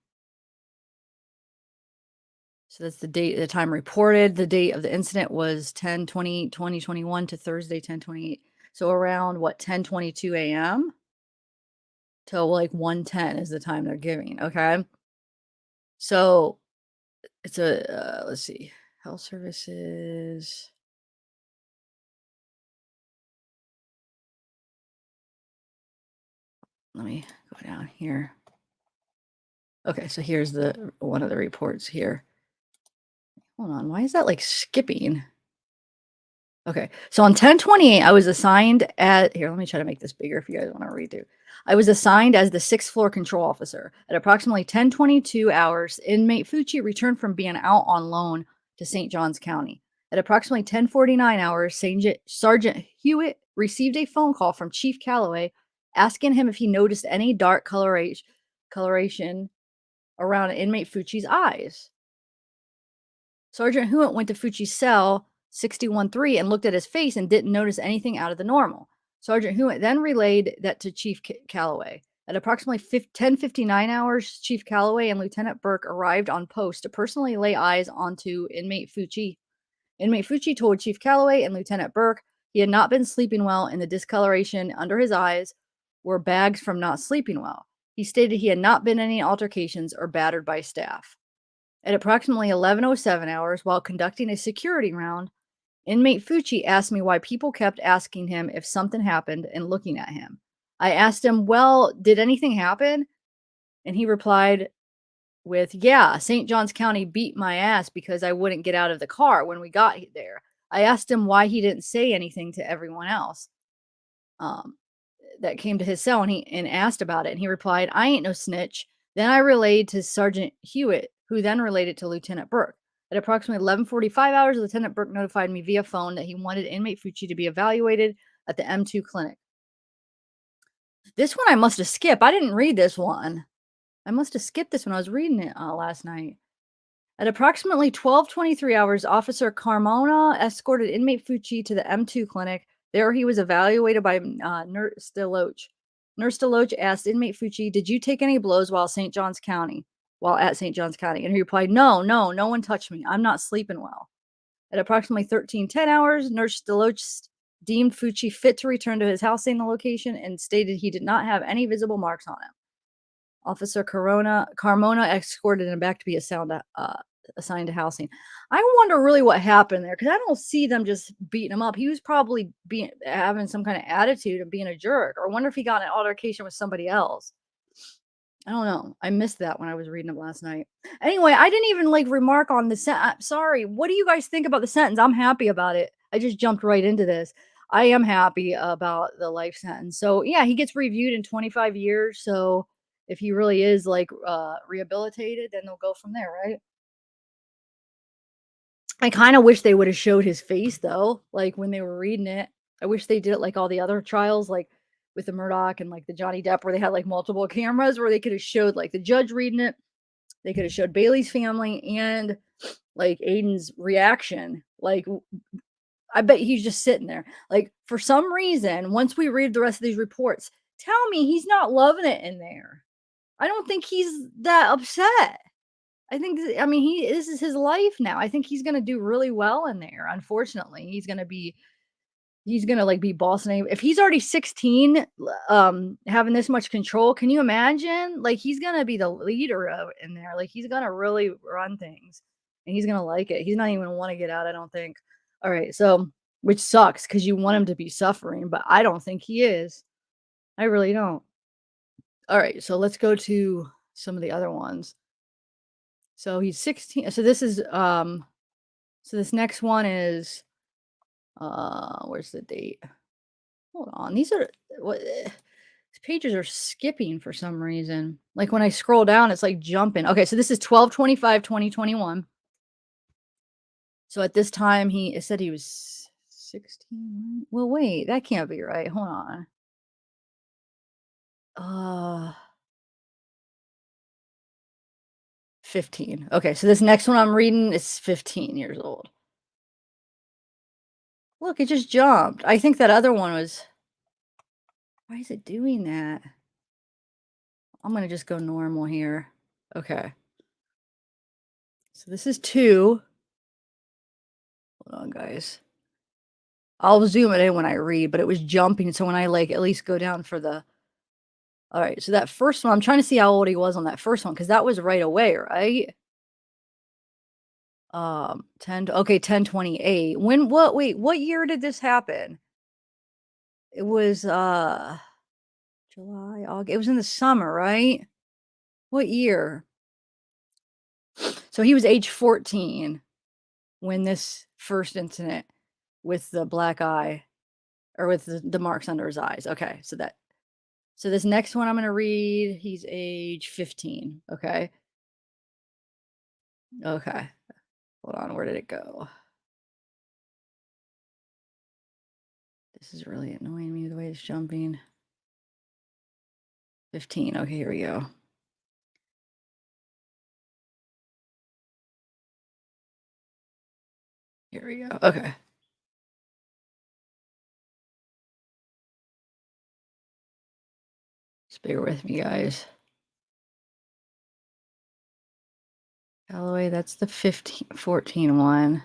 So that's the date, the time reported. The date of the incident was 10/28/2021 to Thursday 10/28. So around what 10:22 a.m. till like 1:10 is the time they're giving. Okay. So it's a let's see, health services. Let me go down here. Okay, so here's the one of the reports here. Hold on, why is that like skipping? Okay, so on 10/28, I was assigned at here. Let me try to make this bigger if you guys want to read through. I was assigned as the 6th floor control officer. At approximately 10:22 hours, inmate Fucci returned from being out on loan to St. Johns County. At approximately 10:49 hours, Sergeant Hewitt received a phone call from Chief Calloway asking him if he noticed any dark coloration around inmate Fucci's eyes. Sergeant Hewitt went to Fucci's cell 61-3 and looked at his face and didn't notice anything out of the normal. Sergeant Hewitt then relayed that to Chief Calloway. At approximately 10:59 hours, Chief Calloway and Lieutenant Burke arrived on post to personally lay eyes onto inmate Fucci. Inmate Fucci told Chief Calloway and Lieutenant Burke he had not been sleeping well and the discoloration under his eyes were bags from not sleeping well. He stated he had not been in any altercations or battered by staff. At approximately 11:07 hours, while conducting a security round, inmate Fucci asked me why people kept asking him if something happened and looking at him. I asked him, well, did anything happen? And he replied with, yeah, St. Johns County beat my ass because I wouldn't get out of the car when we got there. I asked him why he didn't say anything to everyone else that came to his cell and asked about it. And he replied, I ain't no snitch. Then I relayed to Sergeant Hewitt, who then relayed it to Lieutenant Burke. At approximately 11:45 hours, Lieutenant Burke notified me via phone that he wanted inmate Fucci to be evaluated at the M2 clinic. This one I must have skipped. I didn't read this one. I must have skipped this when I was reading it last night. At approximately 12:23 hours, Officer Carmona escorted inmate Fucci to the M2 clinic. There he was evaluated by Nurse DeLoach. Nurse DeLoach asked inmate Fucci, did you take any blows while at St. Johns County? And he replied, no one touched me. I'm not sleeping well. At approximately 13:10 hours, Nurse DeLoach deemed Fucci fit to return to his housing location and stated he did not have any visible marks on him. Officer Carmona escorted him back to be assigned to housing. I wonder really what happened there because I don't see them just beating him up. He was probably having some kind of attitude of being a jerk, or I wonder if he got in an altercation with somebody else. I don't know. I missed that when I was reading it last night. Anyway, I didn't even like remark on the sentence. Sorry. What do you guys think about the sentence? I'm happy about it. I just jumped right into this. I am happy about the life sentence. So yeah, he gets reviewed in 25 years. So if he really is like rehabilitated, then they'll go from there, right? I kind of wish they would have showed his face though, like when they were reading it. I wish they did it like all the other trials, like with the Murdoch and like the Johnny Depp, where they had like multiple cameras, where they could have showed like the judge reading it. They could have showed Bailey's family and like Aiden's reaction. Like, I bet he's just sitting there. Like, for some reason, once we read the rest of these reports, tell me he's not loving it in there. I don't think he's that upset. I mean, this is his life now. I think he's gonna do really well in there. Unfortunately, he's gonna like be boss name. If he's already 16, having this much control, can you imagine? Like, he's gonna be the leader of in there. Like, he's gonna really run things, and he's gonna like it. He's not even gonna want to get out. I don't think. All right, so which sucks because you want him to be suffering, but I don't think he is. I really don't. All right, so let's go to some of the other ones. So he's 16. So this is so this next one is where's the date? Hold on. These are what these pages are skipping for some reason. Like when I scroll down, it's like jumping. Okay, so this is 12/25/2021. So at this time it said he was 16. Well, wait, that can't be right. Hold on. 15. Okay, so this next one I'm reading is 15 years old. Look, it just jumped. I think that other one was. Why is it doing that? I'm going to just go normal here. Okay. So this is 2. Hold on, guys. I'll zoom it in when I read, but it was jumping. So when I like at least go down for the. All right. So that first one, I'm trying to see how old he was on that first one because that was right away, right? 10/28. Wait, what year did this happen? It was July, August. It was in the summer, right? What year? So he was age 14 when this first incident with the black eye or with the marks under his eyes. Okay, so this next one I'm going to read, he's age 15, okay? Okay. Hold on, where did it go? This is really annoying me the way it's jumping. 15. Okay, here we go. Here we go. Okay. Just bear with me, guys. Callaway, that's the 14 one.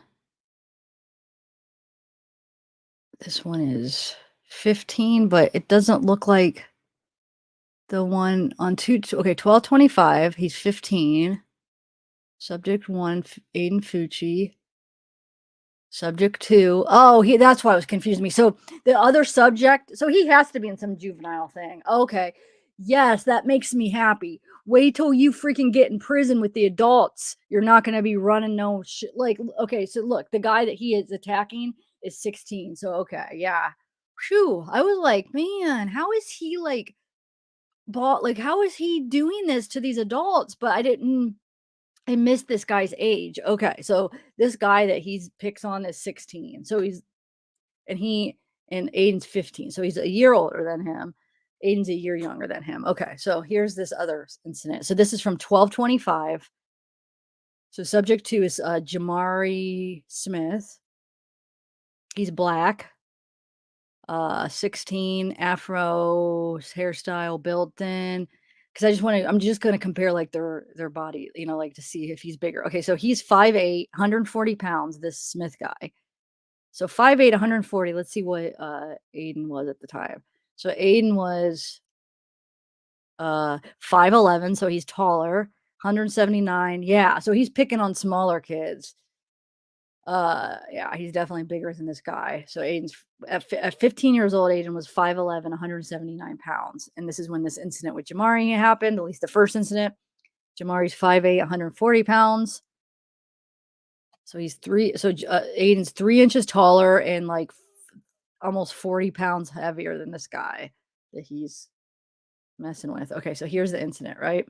This one is 15, but it doesn't look like the one on 12/25. He's 15. Subject 1, Aiden Fucci. Subject 2. Oh, that's why it was confusing me. So the other subject, so he has to be in some juvenile thing. Okay. Yes, that makes me happy. Wait till you freaking get in prison with the adults. You're not going to be running no shit. Like, okay, so look, the guy that he is attacking is 16. So, okay, yeah. Phew. I was like, man, how is he like, how is he doing this to these adults? But I missed this guy's age. Okay, so this guy that he picks on is 16. So and Aiden's 15. So he's a year older than him. Aiden's a year younger than him. Okay, so here's this other incident. So this is from 12/25. So subject 2 is Jamari Smith. He's black. 16, afro hairstyle, built thin. Because I'm just going to compare like their body, like to see if he's bigger. Okay, so he's 5'8", 140 pounds, this Smith guy. So 5'8", 140. Let's see what Aiden was at the time. So Aiden was 5'11", so he's taller, 179. Yeah, so he's picking on smaller kids. Yeah, he's definitely bigger than this guy. So Aiden's at 15 years old, Aiden was 5'11", 179 pounds. And this is when this incident with Jamari happened, at least the first incident. Jamari's 5'8", 140 pounds. So Aiden's 3 inches taller and like almost 40 pounds heavier than this guy that he's messing with. Okay, so here's the incident, right?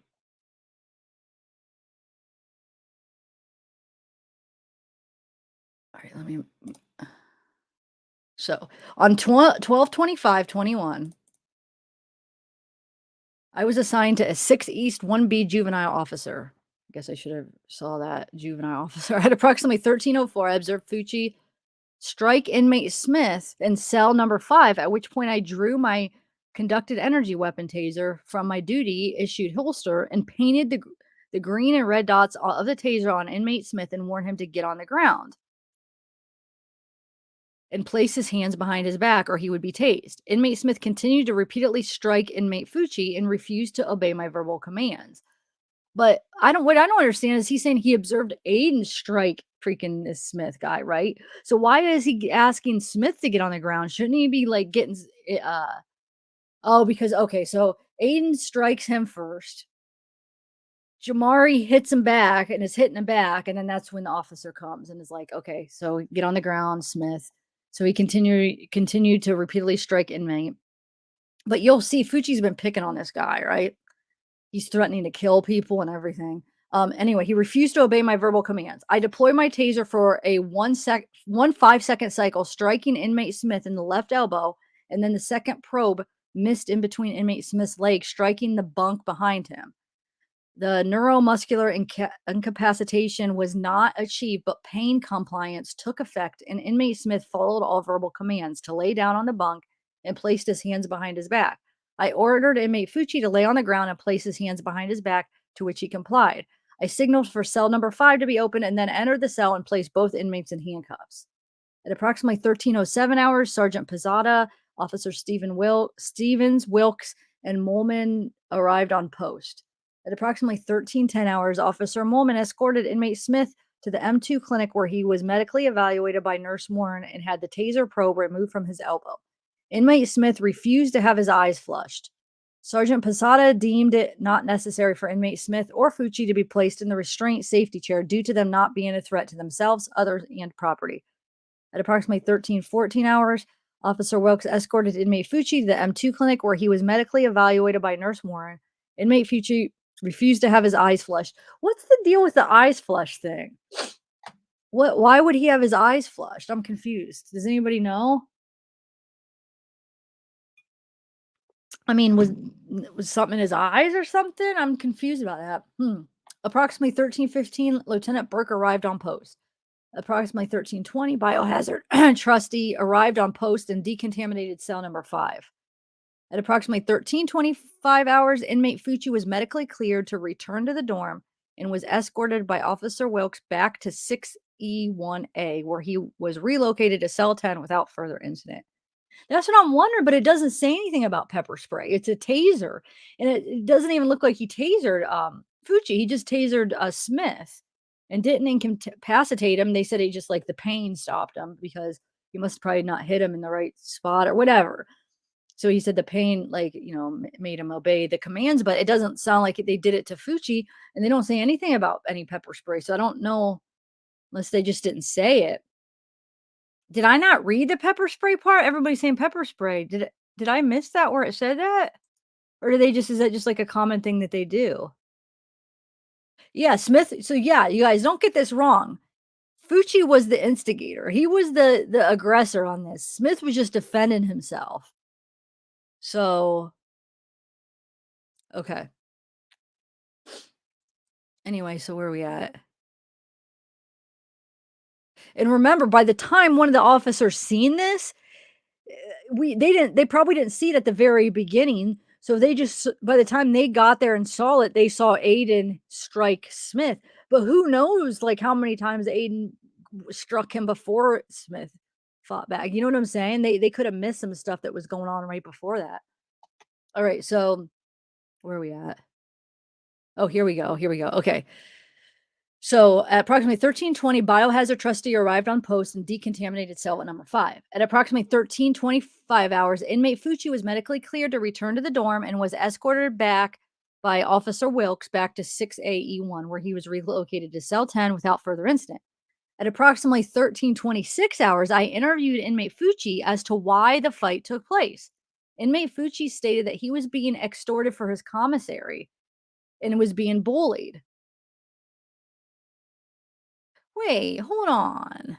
All right, let me. So on 12/25/21, I was assigned to a 6 East 1B juvenile officer. I guess I should have saw that juvenile officer. At approximately 13:04, I observed Fucci strike inmate Smith in cell number 5, at which point I drew my conducted energy weapon taser from my duty issued holster and painted the green and red dots of the taser on inmate Smith and warned him to get on the ground and place his hands behind his back or he would be tased. Inmate Smith continued to repeatedly strike inmate Fucci and refused to obey my verbal commands. But what I don't understand is he's saying he observed Aiden strike freaking this Smith guy, right? So why is he asking Smith to get on the ground? Shouldn't he be like getting because okay, so Aiden strikes him first. Jamari hits him back and is hitting him back, and then that's when the officer comes and is like, okay, so get on the ground, Smith. So he continued to repeatedly strike inmate. But you'll see Fucci's been picking on this guy, right? He's threatening to kill people and everything. Anyway, he refused to obey my verbal commands. I deployed my taser for a 1 5-second cycle, striking inmate Smith in the left elbow, and then the second probe missed in between inmate Smith's legs, striking the bunk behind him. The neuromuscular incapacitation was not achieved, but pain compliance took effect, and inmate Smith followed all verbal commands to lay down on the bunk and placed his hands behind his back. I ordered inmate Fucci to lay on the ground and place his hands behind his back, to which he complied. I signaled for cell number 5 to be open and then entered the cell and placed both inmates in handcuffs. At approximately 13:07 hours, Sergeant Pizzata, Officer Stevens, Wilkes, and Molman arrived on post. At approximately 13:10 hours, Officer Molman escorted inmate Smith to the M2 clinic where he was medically evaluated by Nurse Warren and had the taser probe removed from his elbow. Inmate Smith refused to have his eyes flushed. Sergeant Posada deemed it not necessary for inmate Smith or Fucci to be placed in the restraint safety chair due to them not being a threat to themselves, others, and property. At approximately 13:14 hours, Officer Wilkes escorted inmate Fucci to the M2 clinic where he was medically evaluated by Nurse Warren. Inmate Fucci refused to have his eyes flushed. What's the deal with the eyes flushed thing? Why would he have his eyes flushed? I'm confused. Does anybody know? I mean, was something in his eyes or something? I'm confused about that. Approximately 13:15, Lieutenant Burke arrived on post. Approximately 13:20, biohazard trustee arrived on post and decontaminated cell number 5. At approximately 13:25 hours, inmate Fucci was medically cleared to return to the dorm and was escorted by Officer Wilkes back to 6E1A, where he was relocated to cell 10 without further incident. That's what I'm wondering, but it doesn't say anything about pepper spray. It's a taser, and it doesn't even look like he tasered Fucci. He just tasered Smith and didn't incapacitate him. They said he just like the pain stopped him because he must probably not hit him in the right spot or whatever. So he said the pain, like, made him obey the commands, but it doesn't sound like they did it to Fucci, and they don't say anything about any pepper spray. So I don't know unless they just didn't say it. Did I not read the pepper spray part? Everybody's saying pepper spray. Did I miss that where it said that? Or is that just like a common thing that they do? Yeah, Smith. So yeah, you guys don't get this wrong. Fucci was the instigator. He was the aggressor on this. Smith was just defending himself. So okay. Anyway, so where are we at? And remember, by the time one of the officers seen this, they probably didn't see it at the very beginning. So they just, by the time they got there and saw it, they saw Aiden strike Smith. But who knows, like, how many times Aiden struck him before Smith fought back? You know what I'm saying? They could have missed some stuff that was going on right before that. All right, so where are we at? Oh, here we go. Okay. So at approximately 13:20, biohazard trustee arrived on post and decontaminated cell number 5. At approximately 13:25 hours, inmate Fucci was medically cleared to return to the dorm and was escorted back by Officer Wilkes back to 6AE1, where he was relocated to cell 10 without further incident. At approximately 13:26 hours, I interviewed inmate Fucci as to why the fight took place. Inmate Fucci stated that he was being extorted for his commissary and was being bullied. Wait, hold on.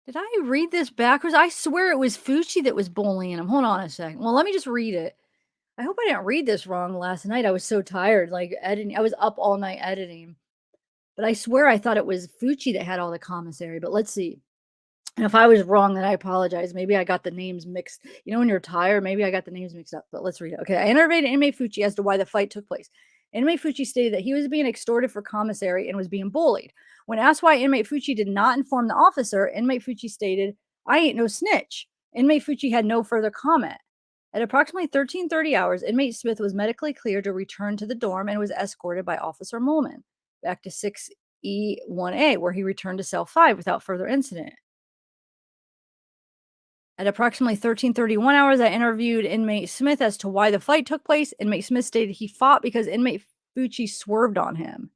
Did I read this backwards? I swear it was Fucci that was bullying him. Hold on a second. Well, let me just read it. I hope I didn't read this wrong last night. I was so tired, like editing. I was up all night editing. But I swear I thought it was Fucci that had all the commissary. But let's see. And if I was wrong, then I apologize. Maybe I got the names mixed. You know, when you're tired, maybe I got the names mixed up. But let's read it. Okay. I interviewed inmate Fucci as to why the fight took place. Inmate Fucci stated that he was being extorted for commissary and was being bullied. When asked why inmate Fucci did not inform the officer, inmate Fucci stated, "I ain't no snitch." Inmate Fucci had no further comment. At approximately 13:30 hours, inmate Smith was medically cleared to return to the dorm and was escorted by Officer Molman back to 6E1A, where he returned to cell 5 without further incident. At approximately 13:31 hours, I interviewed inmate Smith as to why the fight took place. Inmate Smith stated he fought because inmate Fucci swerved on him.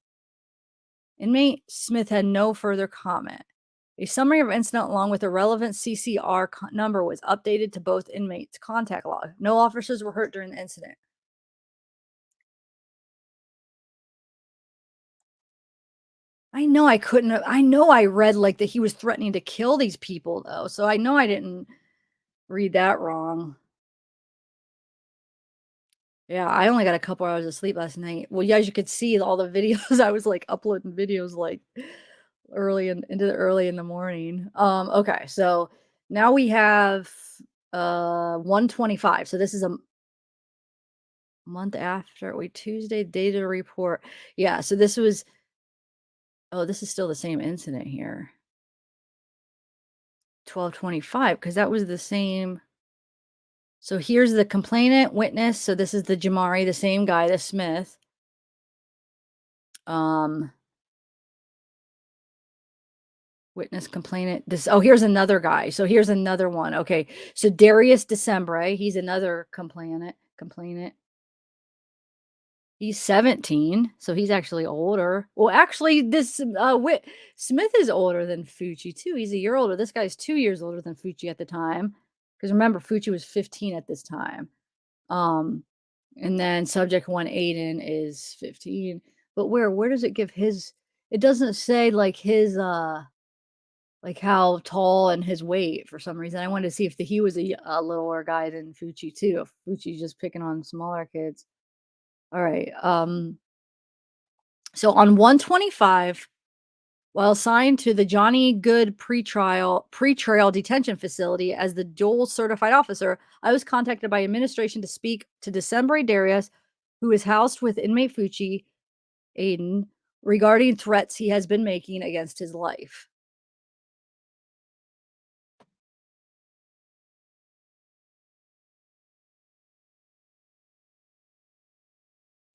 Inmate Smith had no further comment. A summary of incident along with a relevant CCR number was updated to both inmates' contact log. No officers were hurt during the incident. I know I couldn't have, I know I read like that he was threatening to kill these people though. So I know I didn't read that wrong. Yeah, I only got a couple hours of sleep last night. Well, yeah, as you could see all the videos, I was like uploading videos like early in the morning. Okay, so now we have 125. So this is a month after. Wait, Tuesday data report. Yeah, so this was this is still the same incident here. 1225, because that was the same. So here's the complainant witness. So this is the Jamari, the same guy, the Smith. Witness complainant. Here's another guy. So here's another one. Okay. So Darius Decembre, he's another complainant. He's 17, so he's actually older. Well, actually, this Smith is older than Fucci too. He's a year older. This guy's 2 years older than Fucci at the time. Because remember, Fucci was 15 at this time. And then subject one, Aiden, is 15. But where does it give his? It doesn't say like his like how tall and his weight for some reason. I wanted to see if he was a littler guy than Fucci too. If Fucci's just picking on smaller kids. All right. So on 125, while assigned to the Johnny Good pretrial detention facility as the dual certified officer, I was contacted by administration to speak to December Darius, who is housed with inmate Fucci, Aiden, regarding threats he has been making against his life.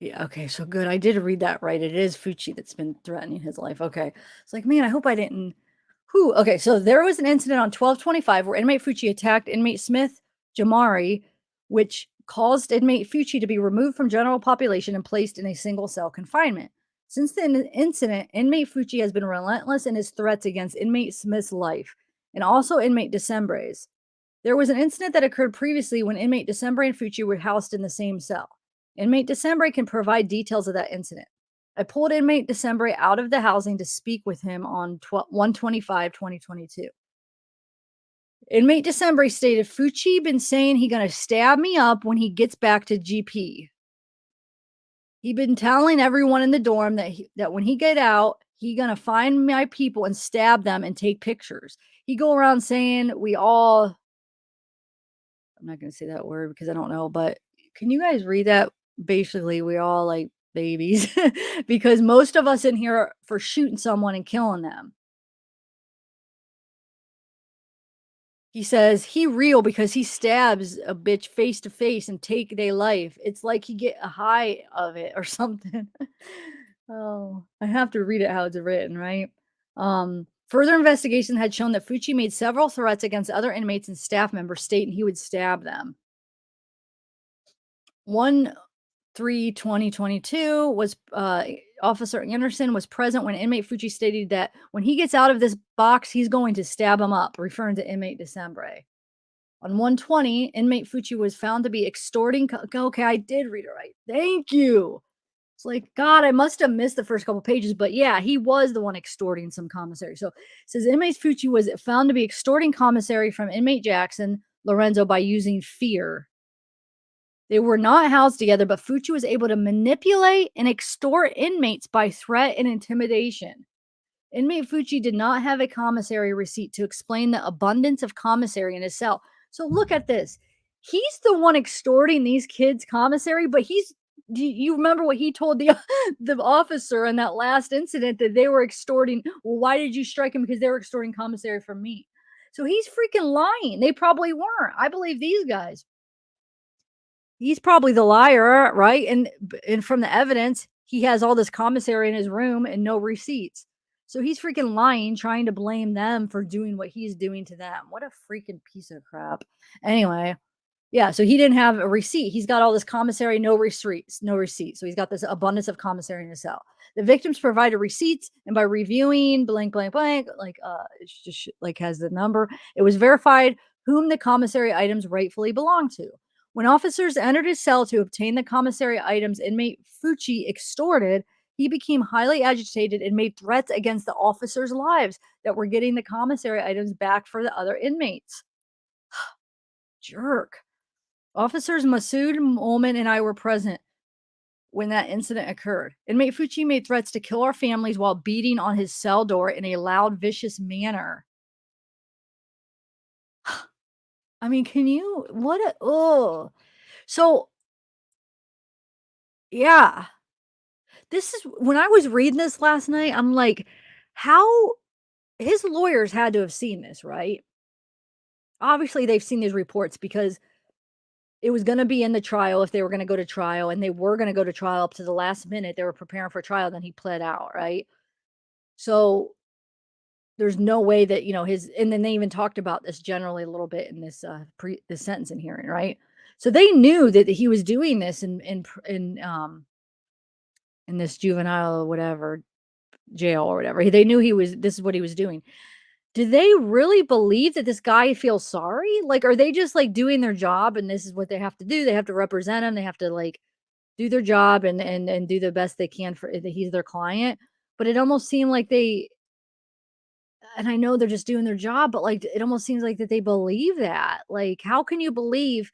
Yeah, okay, so good. I did read that right. It is Fucci that's been threatening his life. Okay. It's like, man, I hope I didn't. Whew. Okay, so there was an incident on 1225 where inmate Fucci attacked inmate Smith Jamari, which caused inmate Fucci to be removed from general population and placed in a single cell confinement. Since the incident, inmate Fucci has been relentless in his threats against inmate Smith's life and also inmate Decembre's. There was an incident that occurred previously when inmate Decembre and Fucci were housed in the same cell. Inmate Decembre can provide details of that incident. I pulled inmate Decembre out of the housing to speak with him on 125/2022. Inmate Decembre stated Fucci been saying he gonna stab me up when he gets back to GP. He been telling everyone in the dorm that when he get out, he gonna find my people and stab them and take pictures. He go around saying I'm not gonna say that word because I don't know, but can you guys read that? Basically, we all like babies because most of us in here are for shooting someone and killing them. He says he real because he stabs a bitch face to face and take their life. It's like he get a high of it or something. Oh, I have to read it how it's written, right? Further investigation had shown that Fucci made several threats against other inmates and staff members, stating he would stab them. 1/3/2022 was Officer Anderson was present when inmate Fucci stated that when he gets out of this box, he's going to stab him up, referring to inmate Decembre. On 120, inmate Fucci was found to be extorting. Okay, I did read it right. Thank you. It's like, God, I must have missed the first couple pages, but yeah, he was the one extorting some commissary. So it says inmate Fucci was found to be extorting commissary from inmate Jackson Lorenzo by using fear. They were not housed together, but Fucci was able to manipulate and extort inmates by threat and intimidation. Inmate Fucci did not have a commissary receipt to explain the abundance of commissary in his cell. So look at this. He's the one extorting these kids' commissary, but do you remember what he told the the officer in that last incident that they were extorting? Well, why did you strike him? Because they were extorting commissary from me. So he's freaking lying. They probably weren't. I believe these guys. He's probably the liar, right? And from the evidence, he has all this commissary in his room and no receipts. So he's freaking lying, trying to blame them for doing what he's doing to them. What a freaking piece of crap. Anyway, yeah, so he didn't have a receipt. He's got all this commissary, no receipts, no receipt. So he's got this abundance of commissary in his cell. The victims provided receipts, and by reviewing blank, blank, blank, like it's just like has the number, it was verified whom the commissary items rightfully belong to. When officers entered his cell to obtain the commissary items inmate Fucci extorted, he became highly agitated and made threats against the officers' lives that were getting the commissary items back for the other inmates. Jerk. Officers Masood, Molman, and I were present when that incident occurred. Inmate Fucci made threats to kill our families while beating on his cell door in a loud, vicious manner. I mean, can you, what a, oh. So, yeah. This is, when I was reading this last night, I'm like, how, his lawyers had to have seen this, right? Obviously, they've seen these reports because it was going to be in the trial if they were going to go to trial, and they were going to go to trial up to the last minute. They were preparing for trial, then he pled out, right? So there's no way that, you know, his, and then they even talked about this generally a little bit in this this sentencing hearing, right? So they knew that he was doing this in this juvenile whatever jail or whatever. They knew this is what he was doing. Do they really believe that this guy feels sorry? Like, are they just like doing their job and this is what they have to do? They have to represent him. They have to like do their job and do the best they can for that he's their client. But it almost seemed like they, and I know they're just doing their job, but like it almost seems like that they believe that. Like, how can you believe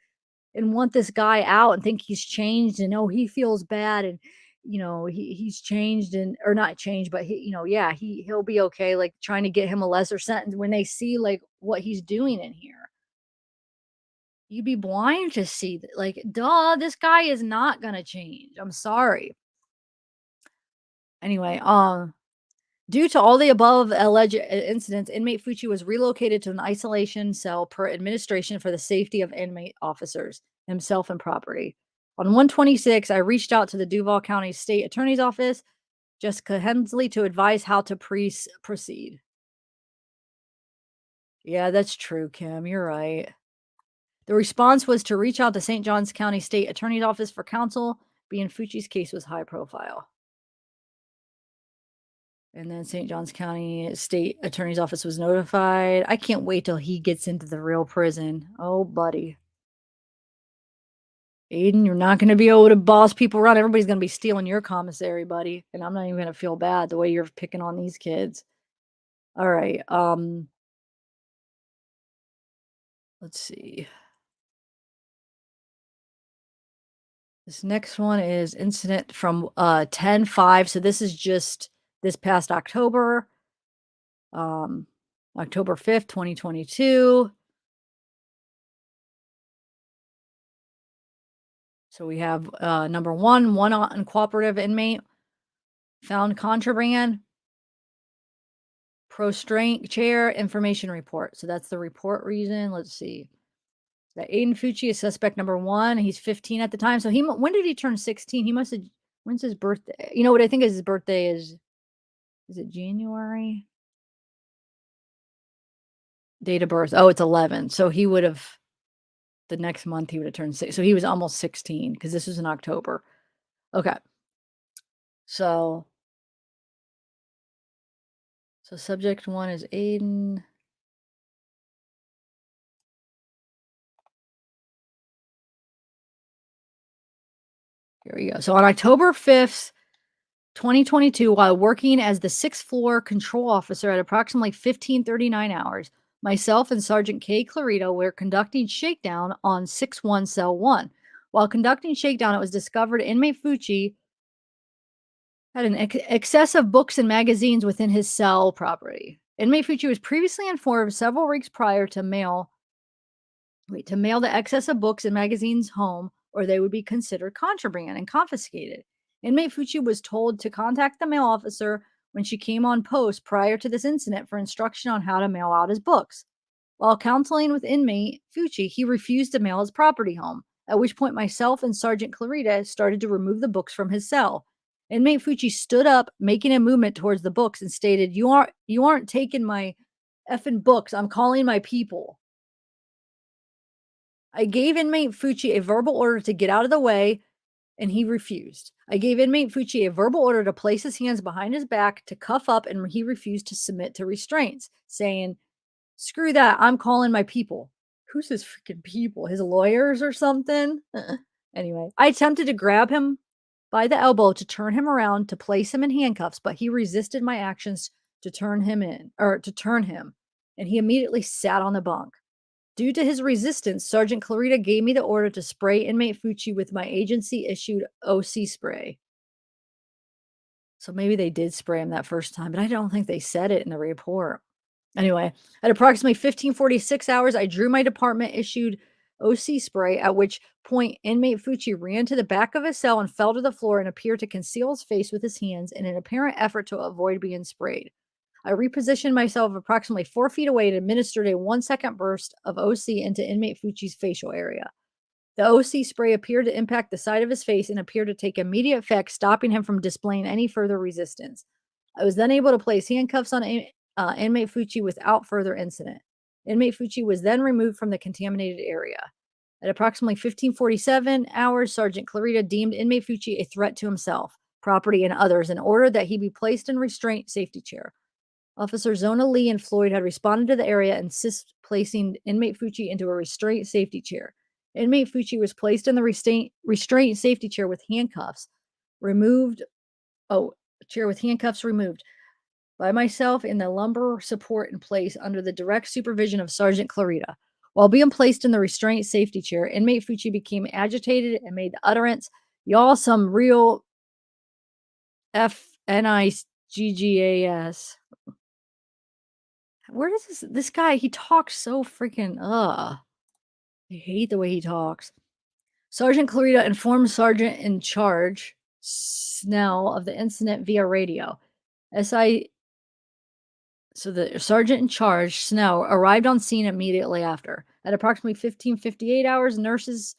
and want this guy out and think he's changed and oh, he feels bad and you know he's changed and or not changed, but he, you know, yeah, he'll be okay, like trying to get him a lesser sentence when they see like what he's doing in here. You'd be blind to see that, like, duh, this guy is not gonna change. I'm sorry. Anyway, due to all the above alleged incidents, inmate Fucci was relocated to an isolation cell per administration for the safety of inmate officers, himself, and property. On 126, I reached out to the Duval County State Attorney's Office, Jessica Hensley, to advise how to proceed. Yeah, that's true, Kim. You're right. The response was to reach out to St. Johns County State Attorney's Office for counsel, being Fucci's case was high profile. And then St. Johns County State Attorney's Office was notified. I can't wait till he gets into the real prison. Oh, buddy. Aiden, you're not going to be able to boss people around. Everybody's going to be stealing your commissary, buddy. And I'm not even going to feel bad the way you're picking on these kids. All right. Let's see. This next one is incident from 10/5. So this is just this past October. October 5th, 2022. So we have number one uncooperative inmate found contraband, prostrate chair information report. So that's the report reason. Let's see. That Aiden Fucci is suspect number one. He's 15 at the time. So when did he turn 16? He must have, when's his birthday? You know what I think is his birthday is it January? Date of birth. Oh, it's 11. So he would have, the next month he would have turned 6. So he was almost 16 because this was in October. Okay. So subject one is Aiden. Here we go. So on October 5th, 2022, while working as the 6th floor control officer at approximately 15:39 hours, myself and Sergeant K. Clarito were conducting shakedown on 6-1 Cell 1. While conducting shakedown, it was discovered inmate Fucci had an excess of books and magazines within his cell property. Inmate Fucci was previously informed several weeks prior to mail the excess of books and magazines home, or they would be considered contraband and confiscated. Inmate Fucci was told to contact the mail officer when she came on post prior to this incident for instruction on how to mail out his books. While counseling with inmate Fucci, he refused to mail his property home, at which point myself and Sergeant Clarita started to remove the books from his cell. Inmate Fucci stood up, making a movement towards the books, and stated, You aren't taking my effing books. I'm calling my people." I gave inmate Fucci a verbal order to get out of the way, and he refused. I gave inmate Fucci a verbal order to place his hands behind his back to cuff up, and he refused to submit to restraints, saying, "Screw that, I'm calling my people." Who's his freaking people? His lawyers or something? Anyway, I attempted to grab him by the elbow to turn him around to place him in handcuffs, but he resisted my actions to turn him, and he immediately sat on the bunk. Due to his resistance, Sergeant Clarita gave me the order to spray inmate Fucci with my agency-issued OC spray. So maybe they did spray him that first time, but I don't think they said it in the report. Anyway, at approximately 1546 hours, I drew my department-issued OC spray, at which point inmate Fucci ran to the back of his cell and fell to the floor and appeared to conceal his face with his hands in an apparent effort to avoid being sprayed. I repositioned myself approximately 4 feet away and administered a 1-second burst of OC into inmate Fucci's facial area. The OC spray appeared to impact the side of his face and appeared to take immediate effect, stopping him from displaying any further resistance. I was then able to place handcuffs on inmate Fucci without further incident. Inmate Fucci was then removed from the contaminated area. At approximately 1547 hours, Sergeant Clarita deemed inmate Fucci a threat to himself, property, and others and ordered that he be placed in restraint safety chair. Officers Zona Lee and Floyd had responded to the area and insist placing inmate Fucci into a restraint safety chair. Inmate Fucci was placed in the restraint safety chair with handcuffs removed. Chair with handcuffs removed by myself in the lumbar support in place under the direct supervision of Sergeant Clarita. While being placed in the restraint safety chair, inmate Fucci became agitated and made the utterance, "Y'all some real FNIGGAS." Where does this guy, he talks so freaking, I hate the way he talks. Sergeant Clarita informed Sergeant in charge, Snell, of the incident via radio. So the sergeant in charge, Snell, arrived on scene immediately after. At approximately 1558 hours, nurses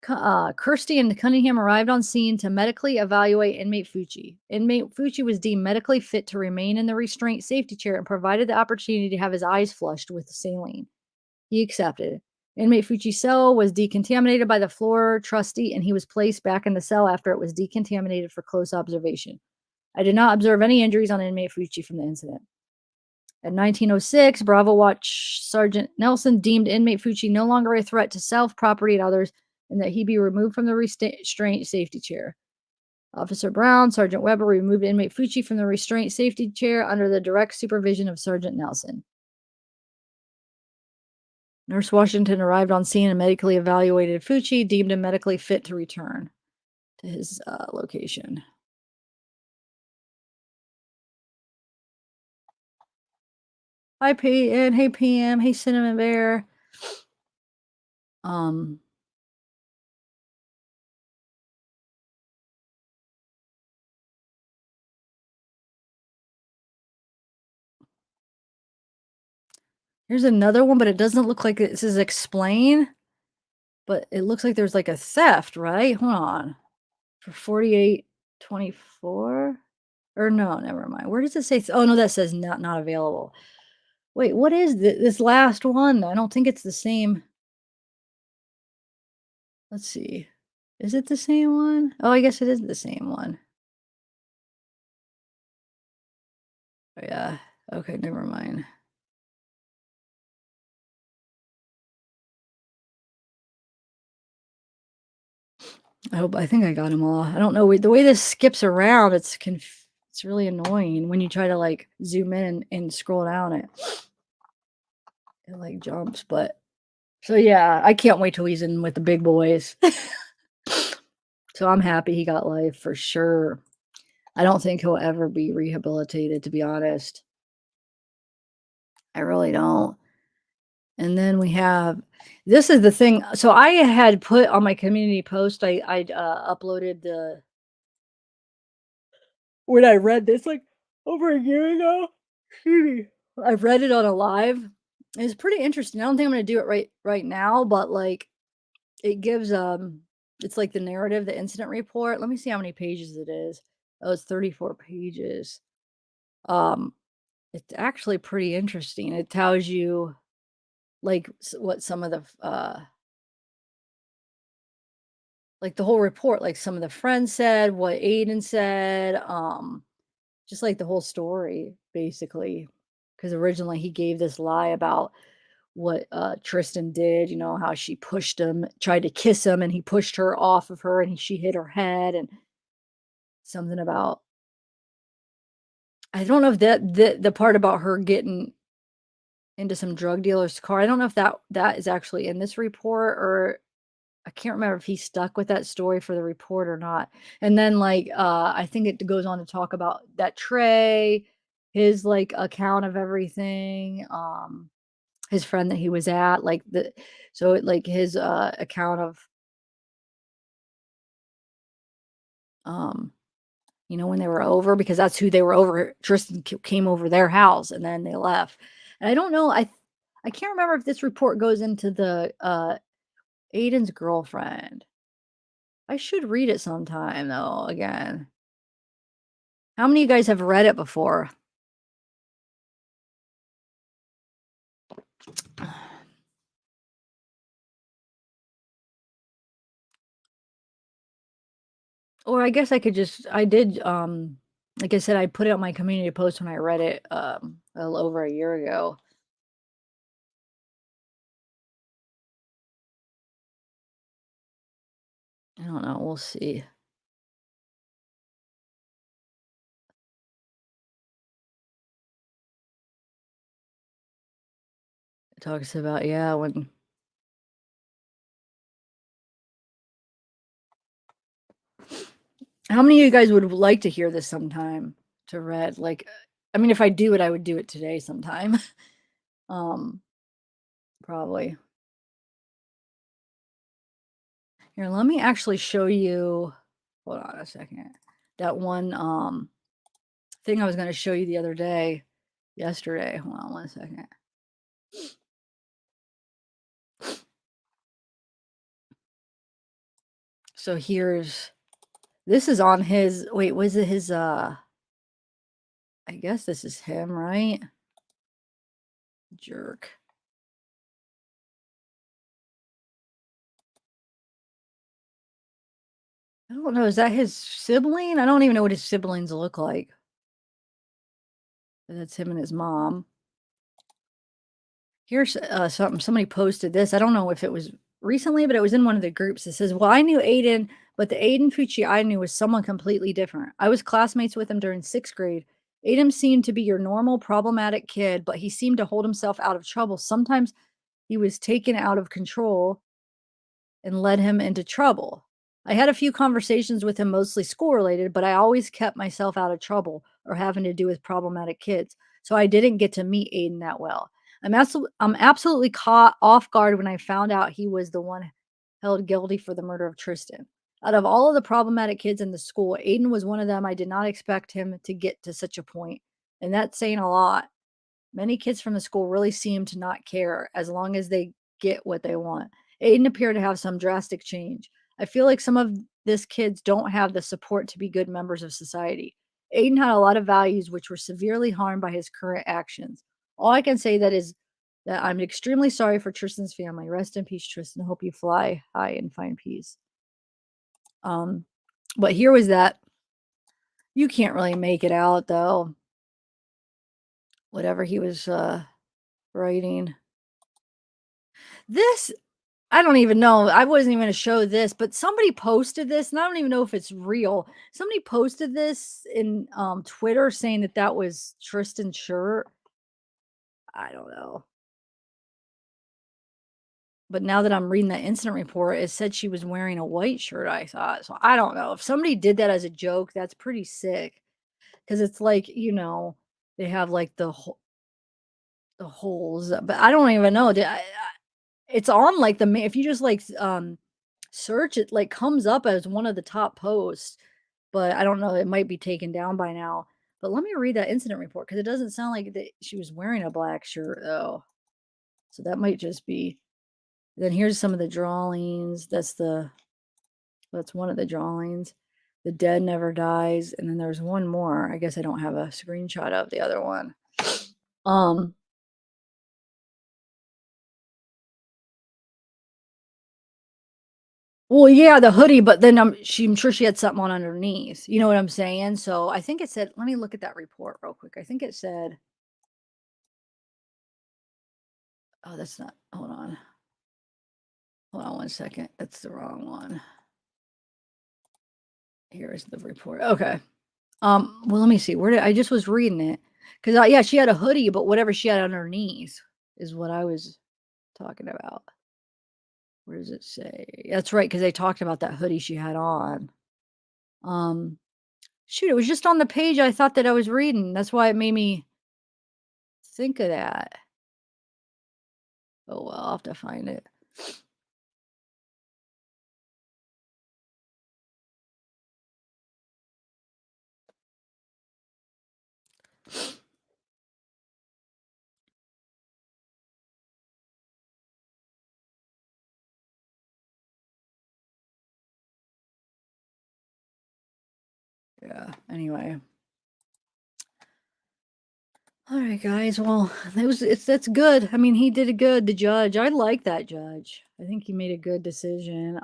Kirsty and Cunningham arrived on scene to medically evaluate inmate Fucci. Inmate Fucci was deemed medically fit to remain in the restraint safety chair and provided the opportunity to have his eyes flushed with saline. He accepted. Inmate Fucci's cell was decontaminated by the floor trustee, and he was placed back in the cell after it was decontaminated for close observation. I did not observe any injuries on inmate Fucci from the incident. At 1906, Bravo Watch Sergeant Nelson deemed inmate Fucci no longer a threat to self, property, and others, and that he be removed from the restraint safety chair. Officer Brown, Sergeant Weber removed inmate Fucci from the restraint safety chair under the direct supervision of Sergeant Nelson. Nurse Washington arrived on scene and medically evaluated Fucci, deemed him medically fit to return to his location. Hi, Peyton. Hey, PM. Hey, Cinnamon Bear. Here's another one, but it doesn't look like this is explain. But it looks like there's like a theft, right? Hold on. For 4824? Or no, never mind. Where does it say? Oh, no, that says not available. Wait, what is this last one? I don't think it's the same. Let's see. Is it the same one? Oh, I guess it is the same one. Oh, yeah. Okay, never mind. I think I got them all. I don't know. The way this skips around, it's really annoying when you try to like zoom in and scroll down it like jumps. But so yeah, I can't wait till he's in with the big boys. So I'm happy he got life for sure. I don't think he'll ever be rehabilitated, to be honest. I really don't. And then we have, this is the thing. So I had put on my community post, I uploaded when I read this like over a year ago. I read it on a live. It's pretty interesting. I don't think I'm going to do it right now, but like it gives it's like the narrative, the incident report. Let me see how many pages it is. Oh, it's 34 pages. It's actually pretty interesting. It tells you like what some of the like the whole report, like some of the friends said, what Aiden said, just like the whole story basically. Because originally he gave this lie about what Tristan did, you know, how she pushed him, tried to kiss him, and he pushed her off of her and she hit her head, and something about, I don't know if the part about her getting into some drug dealer's car. I don't know if that is actually in this report, or I can't remember if he stuck with that story for the report or not. And then like I think it goes on to talk about that Trey, his like account of everything, his friend that he was at, like like his account of um when they were over, because that's who they were over. Tristan came over their house and then they left. And I don't know, I can't remember if this report goes into the Aiden's girlfriend. I should read it sometime though again. How many of you guys have read it before? Or I guess I could just I did like I said, I put it on my community post when I read it a little over a year ago. I don't know, we'll see. It talks about, yeah, when how many of you guys would like to hear this sometime to read? Like, I mean, if I do it, I would do it today sometime. um, Probably. Here, let me actually show you. Hold on a second. That one thing I was going to show you the other day, yesterday. Hold on one second. So this is on his, wait, was it his, I guess this is him, right? Jerk. I don't know. Is that his sibling? I don't even know what his siblings look like. That's him and his mom. Here's somebody posted this. I don't know if it was recently, but it was in one of the groups. It says, well, I knew Aiden, but the Aiden Fucci I knew was someone completely different. I was classmates with him during 6th grade. Aiden seemed to be your normal problematic kid, but he seemed to hold himself out of trouble. Sometimes he was taken out of control and led him into trouble. I had a few conversations with him, mostly school related, but I always kept myself out of trouble or having to do with problematic kids. So I didn't get to meet Aiden that well. I'm absolutely caught off guard when I found out he was the one held guilty for the murder of Tristan. Out of all of the problematic kids in the school, Aiden was one of them. I did not expect him to get to such a point, and that's saying a lot. Many kids from the school really seem to not care as long as they get what they want. Aiden appeared to have some drastic change. I feel like some of these kids don't have the support to be good members of society. Aiden had a lot of values which were severely harmed by his current actions. All I can say that is that I'm extremely sorry for Tristan's family. Rest in peace, Tristan. Hope you fly high and find peace. But here was that. You can't really make it out though. Whatever he was writing. This, I don't even know. I wasn't even going to show this, but somebody posted this, and I don't even know if it's real. Somebody posted this in Twitter saying that that was Tristan's shirt. I don't know. But now that I'm reading that incident report, it said she was wearing a white shirt, I thought. So I don't know. If somebody did that as a joke, that's pretty sick. Because it's like, they have like the holes, but I don't even know. It's on like if you just like search it, like comes up as one of the top posts, but I don't know, it might be taken down by now. But let me read that incident report, because it doesn't sound like she was wearing a black shirt though. So that might just be. Then here's some of the drawings. That's one of the drawings. The dead never dies. And then there's one more. I guess I don't have a screenshot of the other one. Well, yeah, the hoodie, but then I'm sure she had something on underneath. You know what I'm saying? So I think it said, let me look at that report real quick. I think it said, oh, that's not, hold on. Hold on one second. That's the wrong one. Here's the report. Okay. Well, let me see. Where did I just was reading it? Because yeah, she had a hoodie, but whatever she had underneath. is what I was talking about. Where does it say? That's right, because they talked about that hoodie she had on. Shoot, it was just on the page I thought that I was reading. That's why it made me think of that. Oh well, I'll have to find it. Yeah. Anyway. All right, guys. Well, that's good. I mean, he did a good. The judge. I like that judge. I think he made a good decision.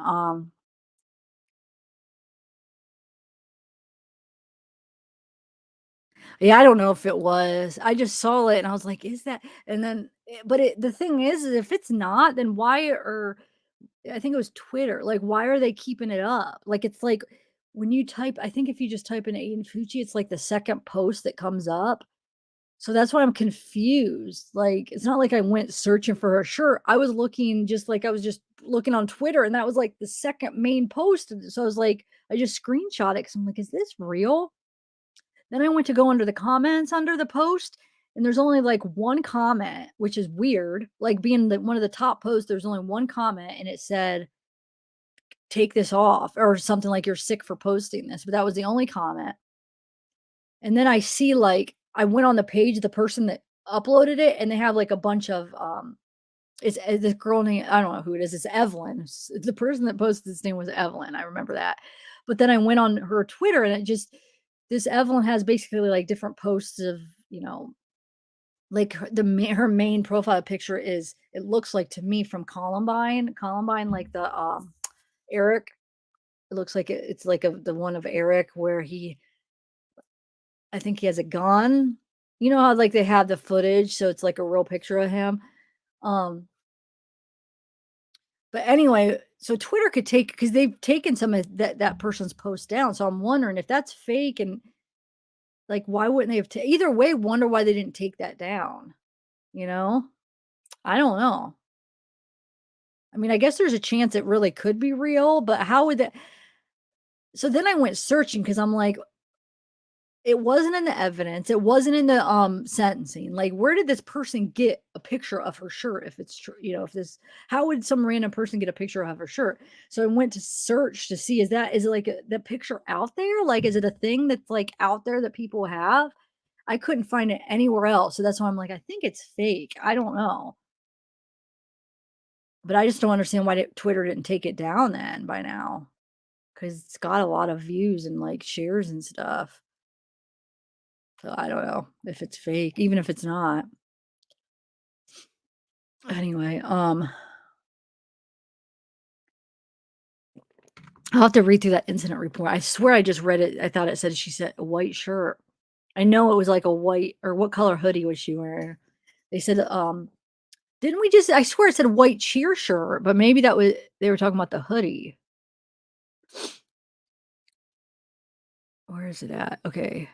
Yeah, I don't know if it was. I just saw it and I was like, "Is that?" And then, but the thing is if it's not, then why are I think it was Twitter. Like, why are they keeping it up? Like, it's like when you type, I think if you just type in Aiden Fucci, it's like the second post that comes up. So that's why I'm confused. Like, it's not like I went searching for her shirt. I was looking just like I was just looking on Twitter, and that was like the second main post. And so I was like, I just screenshot it because I'm like, is this real? Then I went to go under the comments under the post, and there's only like one comment, which is weird. Like being one of the top posts, there's only one comment, and it said, take this off or something like you're sick for posting this. But that was the only comment. And then I see like I went on the page of the person that uploaded it, and they have like a bunch of it's this girl named, I don't know who it is. It's Evelyn. The person that posted this name was Evelyn. I remember that. But then I went on her Twitter, and it just this Evelyn has basically like different posts of, like her main profile picture is, it looks like to me from Columbine, like the Eric. It looks like it's like the one of Eric where I think he has a gun. You know how like they have the footage, so it's like a real picture of him. Um, but anyway, so Twitter could take because they've taken some of that person's post down. So I'm wondering if that's fake, and like why wouldn't they have either way, wonder why they didn't take that down, you know? I don't know. I mean, I guess there's a chance it really could be real, but how would that so then I went searching because I'm like, it wasn't in the evidence. It wasn't in the sentencing. Like, where did this person get a picture of her shirt if it's true? If this how would some random person get a picture of her shirt? So I went to search to see is it like the picture out there? Like, is it a thing that's like out there that people have? I couldn't find it anywhere else. So that's why I'm like, I think it's fake. I don't know. But I just don't understand why Twitter didn't take it down then by now. Because it's got a lot of views and like shares and stuff. So I don't know if it's fake, even if it's not. Anyway, I'll have to read through that incident report. I swear I just read it. I thought it said she said a white shirt. I know it was like a white or what color hoodie was she wearing? They said, didn't we just I swear it said white cheer shirt, but maybe that was they were talking about the hoodie. Where is it at? Okay.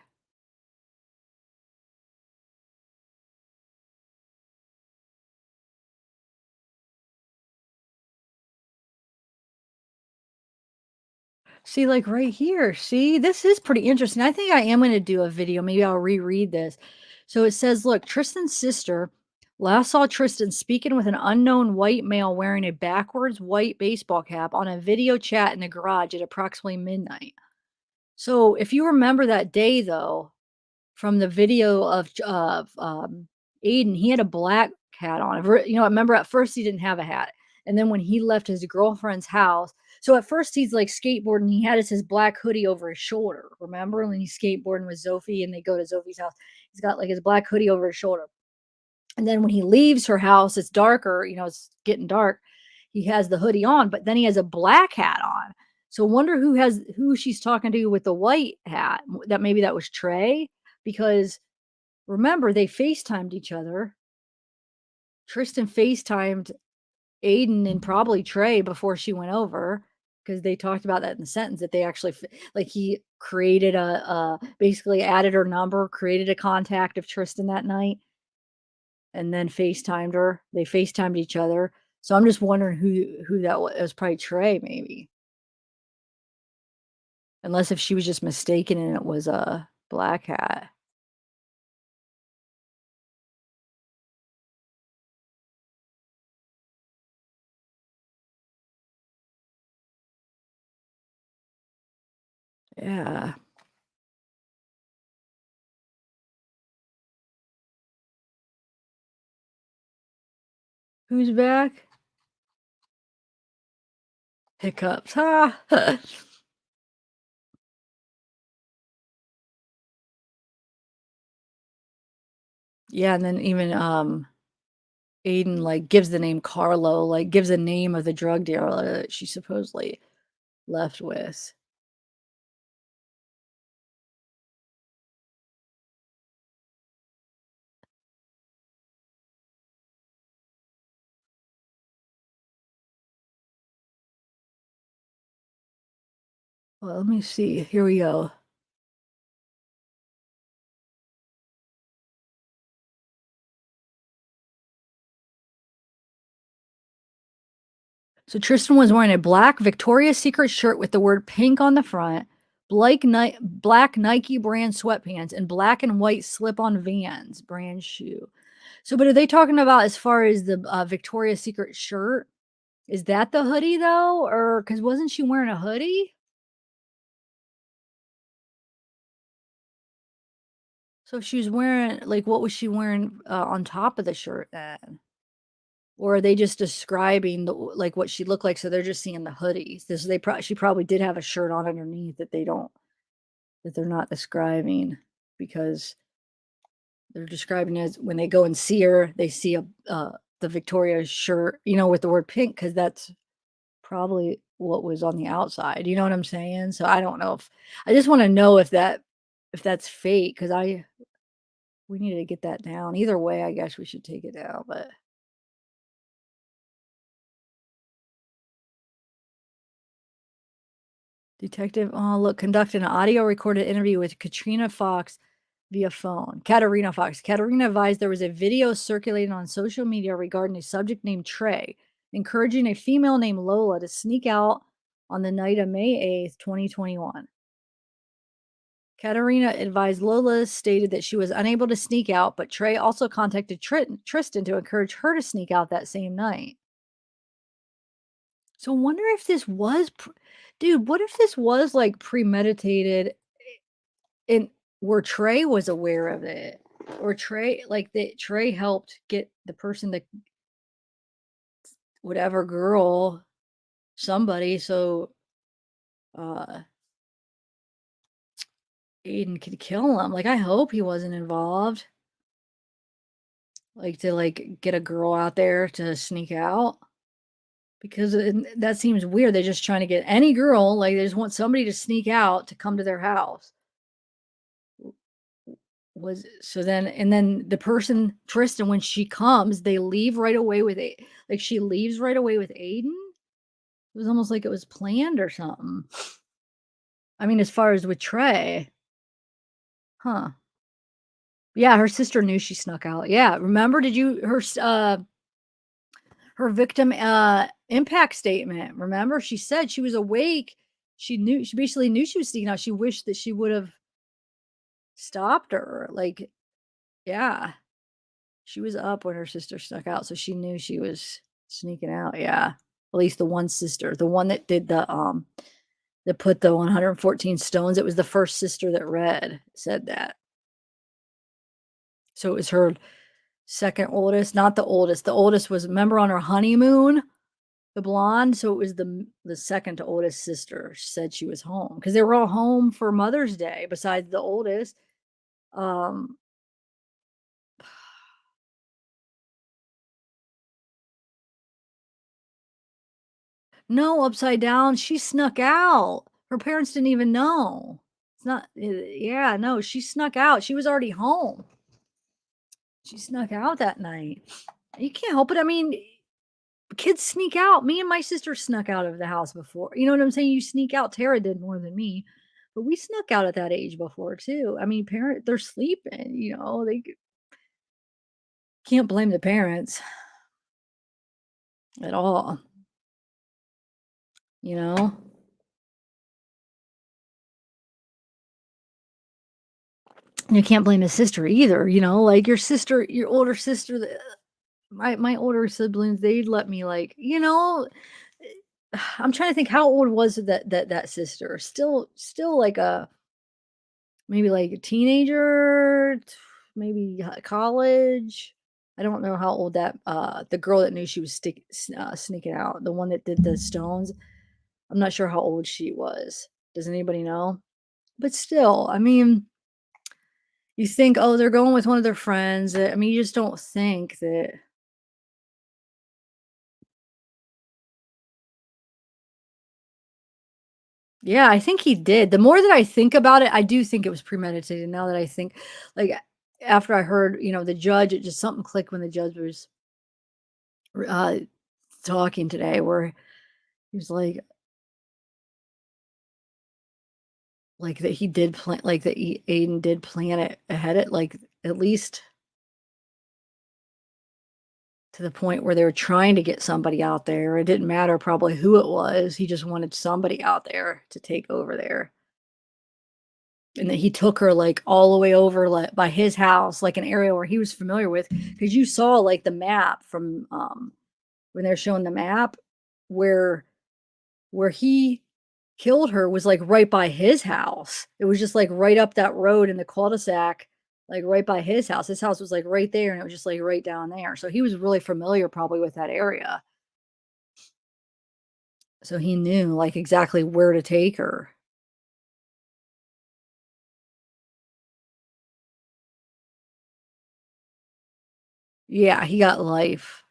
See, like right here. See, this is pretty interesting. I think I am going to do a video. Maybe I'll reread this. So it says, look, Tristan's sister last saw Tristan speaking with an unknown white male wearing a backwards white baseball cap on a video chat in the garage at approximately midnight. So if you remember that day, though, from the video of Aiden, he had a black hat on. I remember at first he didn't have a hat. And then when he left his girlfriend's house, so at first he's like skateboarding, he had his black hoodie over his shoulder. Remember when he's skateboarding with Sophie and they go to Sophie's house? He's got like his black hoodie over his shoulder. And then when he leaves her house, it's darker, it's getting dark. He has the hoodie on, but then he has a black hat on. So wonder who she's talking to with the white hat. That maybe that was Trey, because remember they FaceTimed each other. Tristan FaceTimed Aiden and probably Trey before she went over, because they talked about that in the sentence that they actually like he created basically added her number, created a contact of Tristan that night. and then FaceTimed her. They FaceTimed each other. So I'm just wondering who that was. It was probably Trey, maybe. Unless if she was just mistaken and it was a black hat. Yeah. Who's back? Hiccups. Ha! Yeah, and then even Aiden like gives the name Carlo, like gives a name of the drug dealer that she supposedly left with. Well, let me see. Here we go. So Tristan was wearing a black Victoria's Secret shirt with the word pink on the front, black Nike brand sweatpants, and black and white slip-on Vans brand shoe. So, but are they talking about as far as the Victoria's Secret shirt? Is that the hoodie though? Or because wasn't she wearing a hoodie? So if she was wearing, like, what was she wearing on top of the shirt then? Or are they just describing like what she looked like? So they're just seeing the hoodies. She probably did have a shirt on underneath that they're not describing because they're describing as when they go and see her, they see the Victoria shirt, with the word pink because that's probably what was on the outside. You know what I'm saying? So I don't know if I just want to know if that's fake because we need to get that down. Either way, I guess we should take it down, but Detective, oh, look, conducted an audio recorded interview with Katrina Fox via phone. Katarina Fox. Katarina advised there was a video circulating on social media regarding a subject named Trey, encouraging a female named Lola to sneak out on the night of May 8th, 2021. Katarina advised Lola stated that she was unable to sneak out, but Trey also contacted Tristan to encourage her to sneak out that same night. So I wonder if this was, dude, what if this was like premeditated and where Trey was aware of it? Or Trey, like that Trey helped get the person that whatever girl, somebody, so uh Aiden could kill him. Like I hope he wasn't involved. Like to like get a girl out there to sneak out. Because that seems weird. They're just trying to get any girl, like they just want somebody to sneak out to come to their house. And then the person Tristan, when she comes, they leave right away with like she leaves right away with Aiden. It was almost like it was planned or something. I mean, as far as with Trey, huh? Yeah, her sister knew she snuck out. Yeah, remember? Did you her victim impact statement? Remember, she said she was awake. She basically knew she was sneaking out. She wished that she would have stopped her. Like, yeah. She was up when her sister snuck out, so she knew she was sneaking out, yeah. At least the one sister, the one that did that put the 114 stones, it was the first sister that read, said that. So it was her second oldest, not the oldest. The oldest was, remember on her honeymoon, the blonde? So it was the second to oldest sister said she was home because they were all home for Mother's Day besides the oldest. No, upside down. She snuck out. Her parents didn't even know. It's not, yeah, no, she snuck out. She was already home. She snuck out that night. You can't help it. I mean, kids sneak out. Me and my sister snuck out of the house before. You know what I'm saying? You sneak out. Tara did more than me, but we snuck out at that age before too. I mean, they're sleeping, they Can't blame the parents at all. You know? You can't blame his sister either, you know? Like, your sister, your older sister, my older siblings, they'd let me, like, I'm trying to think, how old was that sister? Still like a maybe like a teenager, maybe college. I don't know how old that the girl that knew she was sneaking out, the one that did the stones. I'm not sure how old she was. Does anybody know? But still, I mean, you think, oh, they're going with one of their friends. I mean, you just don't think that. Yeah, I think he did. The more that I think about it, I do think it was premeditated. Now that I think, like, after I heard, the judge, it just something clicked when the judge was uh, talking today, where he was like that he did plan, like that Aiden did plan it ahead, it like at least to the point where they were trying to get somebody out there. It didn't matter probably who it was. He just wanted somebody out there to take over there. And that he took her, like, all the way over, like, by his house, like, an area where he was familiar with, because you saw, like, the map from, when they're showing the map, where he killed her was, like, right by his house. It was just, like, right up that road in the cul-de-sac, like, right by his house. His house was, like, right there, and it was just, like, right down there. So he was really familiar probably with that area. So he knew, like, exactly where to take her. Yeah, he got life.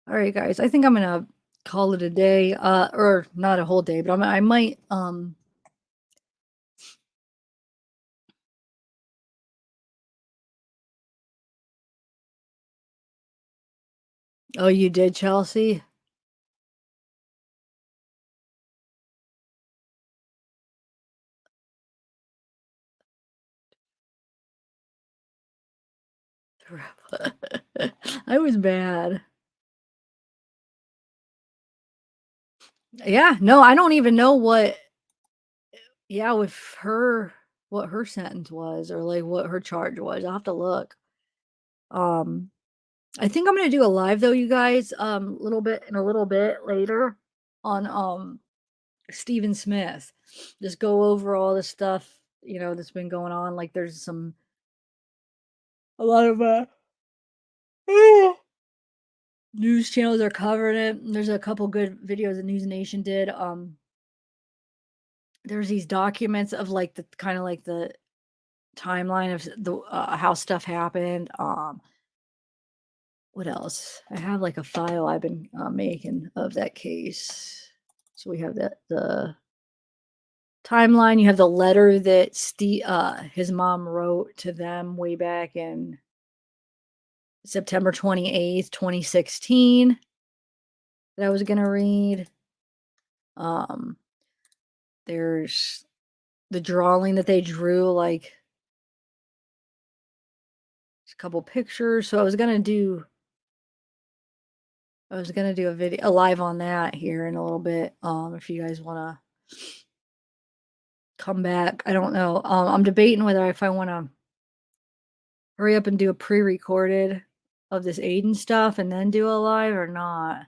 All right, guys. I think I'm gonna call it a day. Or not a whole day, but I might. Oh, you did, Chelsea. I was bad. Yeah. No, I don't even know what. Yeah, with her, what her sentence was, or like what her charge was. I'll have to look. Um, I think I'm gonna do a live though, you guys. A little bit later on. Stephen Smith. Just go over all the stuff, that's been going on. Like there's a lot of news channels are covering it. There's a couple good videos that News Nation did. There's these documents of like the kind of like the timeline of the how stuff happened. What else? I have like a file I've been making of that case. So we have the timeline. You have the letter that his mom wrote to them way back in September 28th, 2016, that I was gonna read. Um, there's the drawing that they drew, like a couple pictures. So I was gonna do a live on that here in a little bit. If you guys wanna come back, I don't know. I'm debating whether if I wanna hurry up and do a pre-recorded of this Aiden stuff and then do a live or not.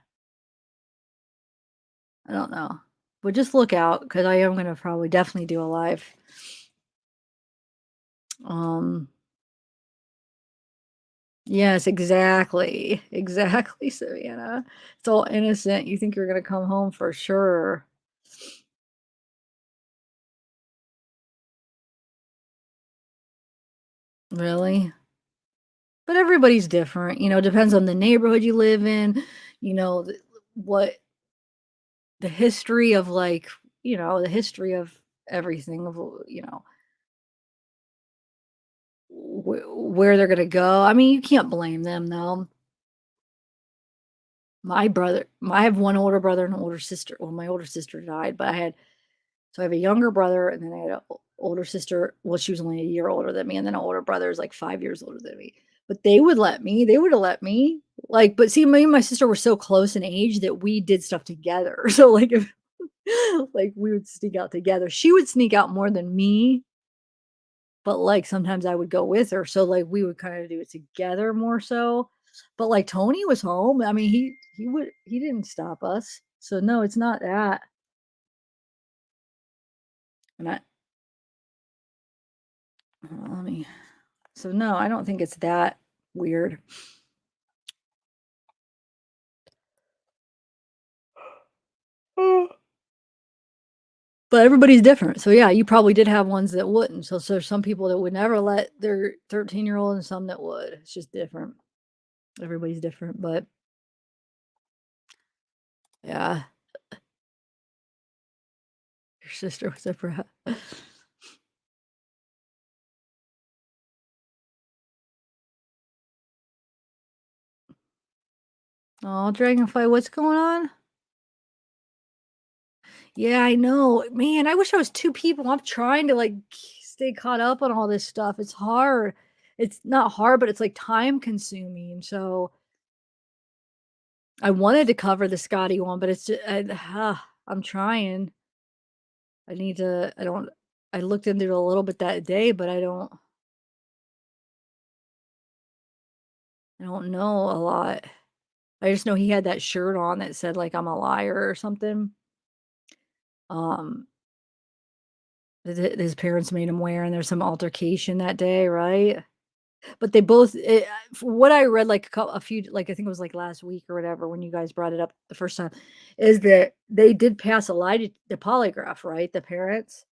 I don't know. But just look out, because I am gonna probably definitely do a live. Um, yes, exactly. Exactly, Savannah. It's all innocent. You think you're gonna come home for sure. Really? But everybody's different, depends on the neighborhood you live in, what the history of, like, the history of everything of, where they're gonna go. I mean, you can't blame them though. I have one older brother and an older sister. Well, my older sister died, but I have a younger brother, and then I had an older sister. Well, she was only a year older than me, and then an older brother is like 5 years older than me. but they would let me. They would have let me. Like, but see, me and my sister were so close in age that we did stuff together. So like if like we would sneak out together. She would sneak out more than me, but like sometimes I would go with her. So like we would kind of do it together more so. But like Tony was home. I mean, he didn't stop us. So no, it's not that. And let me. So no, I don't think it's that weird. But everybody's different. So yeah, you probably did have ones that wouldn't. So there's some people that would never let their 13-year-old and some that would. It's just different. Everybody's different, but yeah. Your sister was a brat. Oh, Dragonfly, what's going on? Yeah, I know. Man, I wish I was 2 people. I'm trying to like stay caught up on all this stuff. It's hard. It's not hard, but it's like time consuming. So I wanted to cover the Scotty one, but it's just, I'm trying. I need to, I looked into it a little bit that day, but I don't know a lot. I just know he had that shirt on that said like I'm a liar or something. Um, his parents made him wear, and there's some altercation that day, right? But they both, from what I read, like a few, like I think it was like last week or whatever, when you guys brought it up the first time, is that they did pass a lie to the polygraph, right? The parents,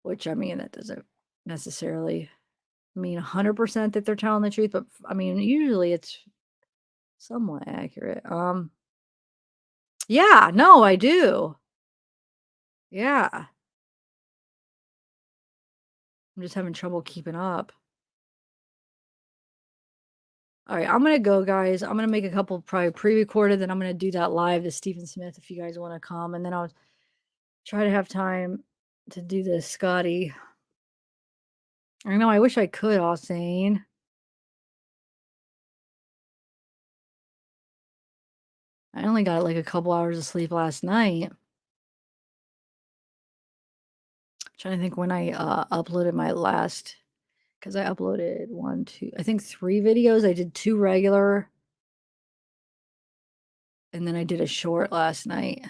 which I mean, that doesn't necessarily mean 100% that they're telling the truth, but I mean, usually it's somewhat accurate. Yeah, no, I do. Yeah. I'm just having trouble keeping up. All right, I'm gonna go, guys. I'm gonna make a couple probably pre-recorded, then I'm gonna do that live to Stephen Smith if you guys want to come, and then I'll try to have time to do this, Scotty. I know. I wish I could, Austin. I only got like a couple hours of sleep last night. Trying to think when I uploaded my last, because I uploaded 1, 2, I think 3 videos. I did 2 regular, and then I did a short last night.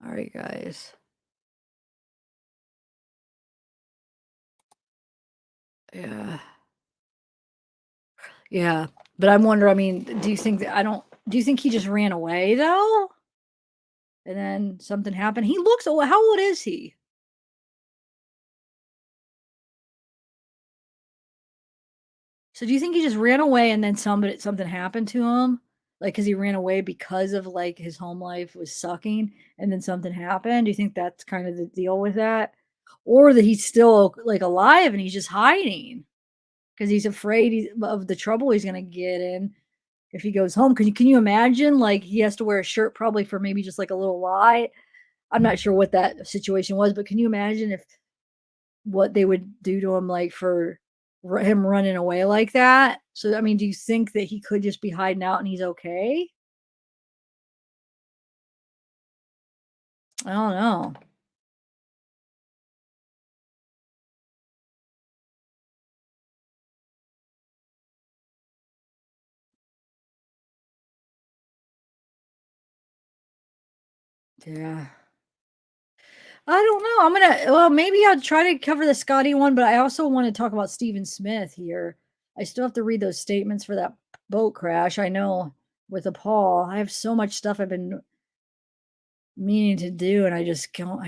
All right, guys. Yeah. Yeah. But I'm wondering, I mean, do you think that do you think he just ran away though? And then something happened? He looks old. How old is he? So do you think he just ran away and then something happened to him? Like, cause he ran away because of like his home life was sucking and then something happened? Do you think that's kind of the deal with that? Or that he's still like alive and he's just hiding because he's afraid of the trouble he's gonna get in if he goes home? Can you imagine like he has to wear a shirt probably for maybe just like a little lie? I'm not sure what that situation was, but can you imagine if what they would do to him, like for him running away like that? So, I mean, do you think that he could just be hiding out and he's okay? I don't know. Yeah. I don't know. Well, maybe I'll try to cover the Scotty one, but I also want to talk about Stephen Smith here. I still have to read those statements for that boat crash. I know with the Paul, I have so much stuff I've been meaning to do, and I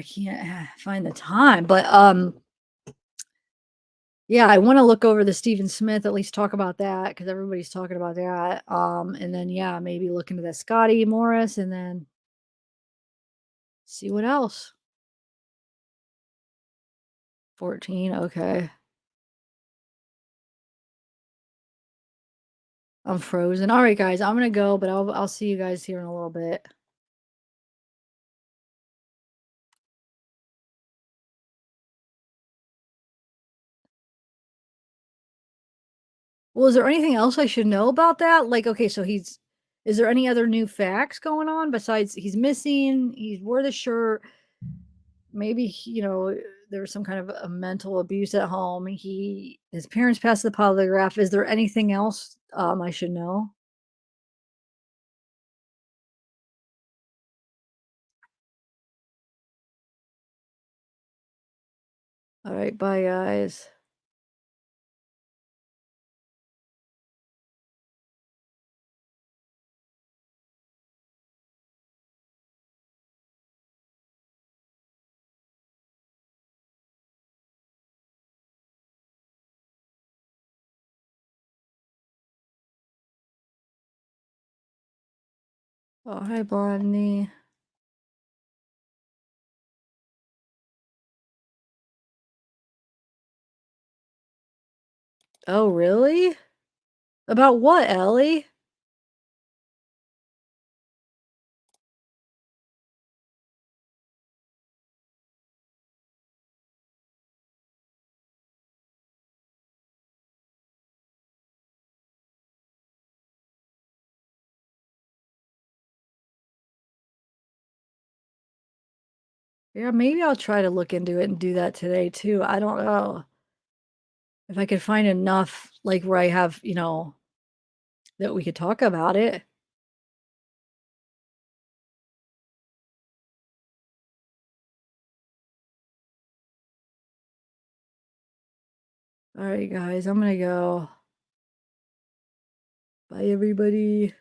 can't find the time. But yeah, I want to look over the Stephen Smith, at least talk about that because everybody's talking about that. And then yeah, maybe look into that Scotty Morris and then see what else. 14, okay. I'm frozen. All right, guys, I'm gonna go, but I'll see you guys here in a little bit. Well, is there anything else I should know about that? Like, okay, so is there any other new facts going on besides he's missing, he wore the shirt, maybe, there was some kind of a mental abuse at home, his parents passed the polygraph. Is there anything else, I should know? Alright, bye, guys. Oh, hi, Bonnie. Oh, really? About what, Ellie? Yeah, maybe I'll try to look into it and do that today too. I don't know if I could find enough, like, where I have, that we could talk about it. Alright, guys, I'm gonna go. Bye, everybody.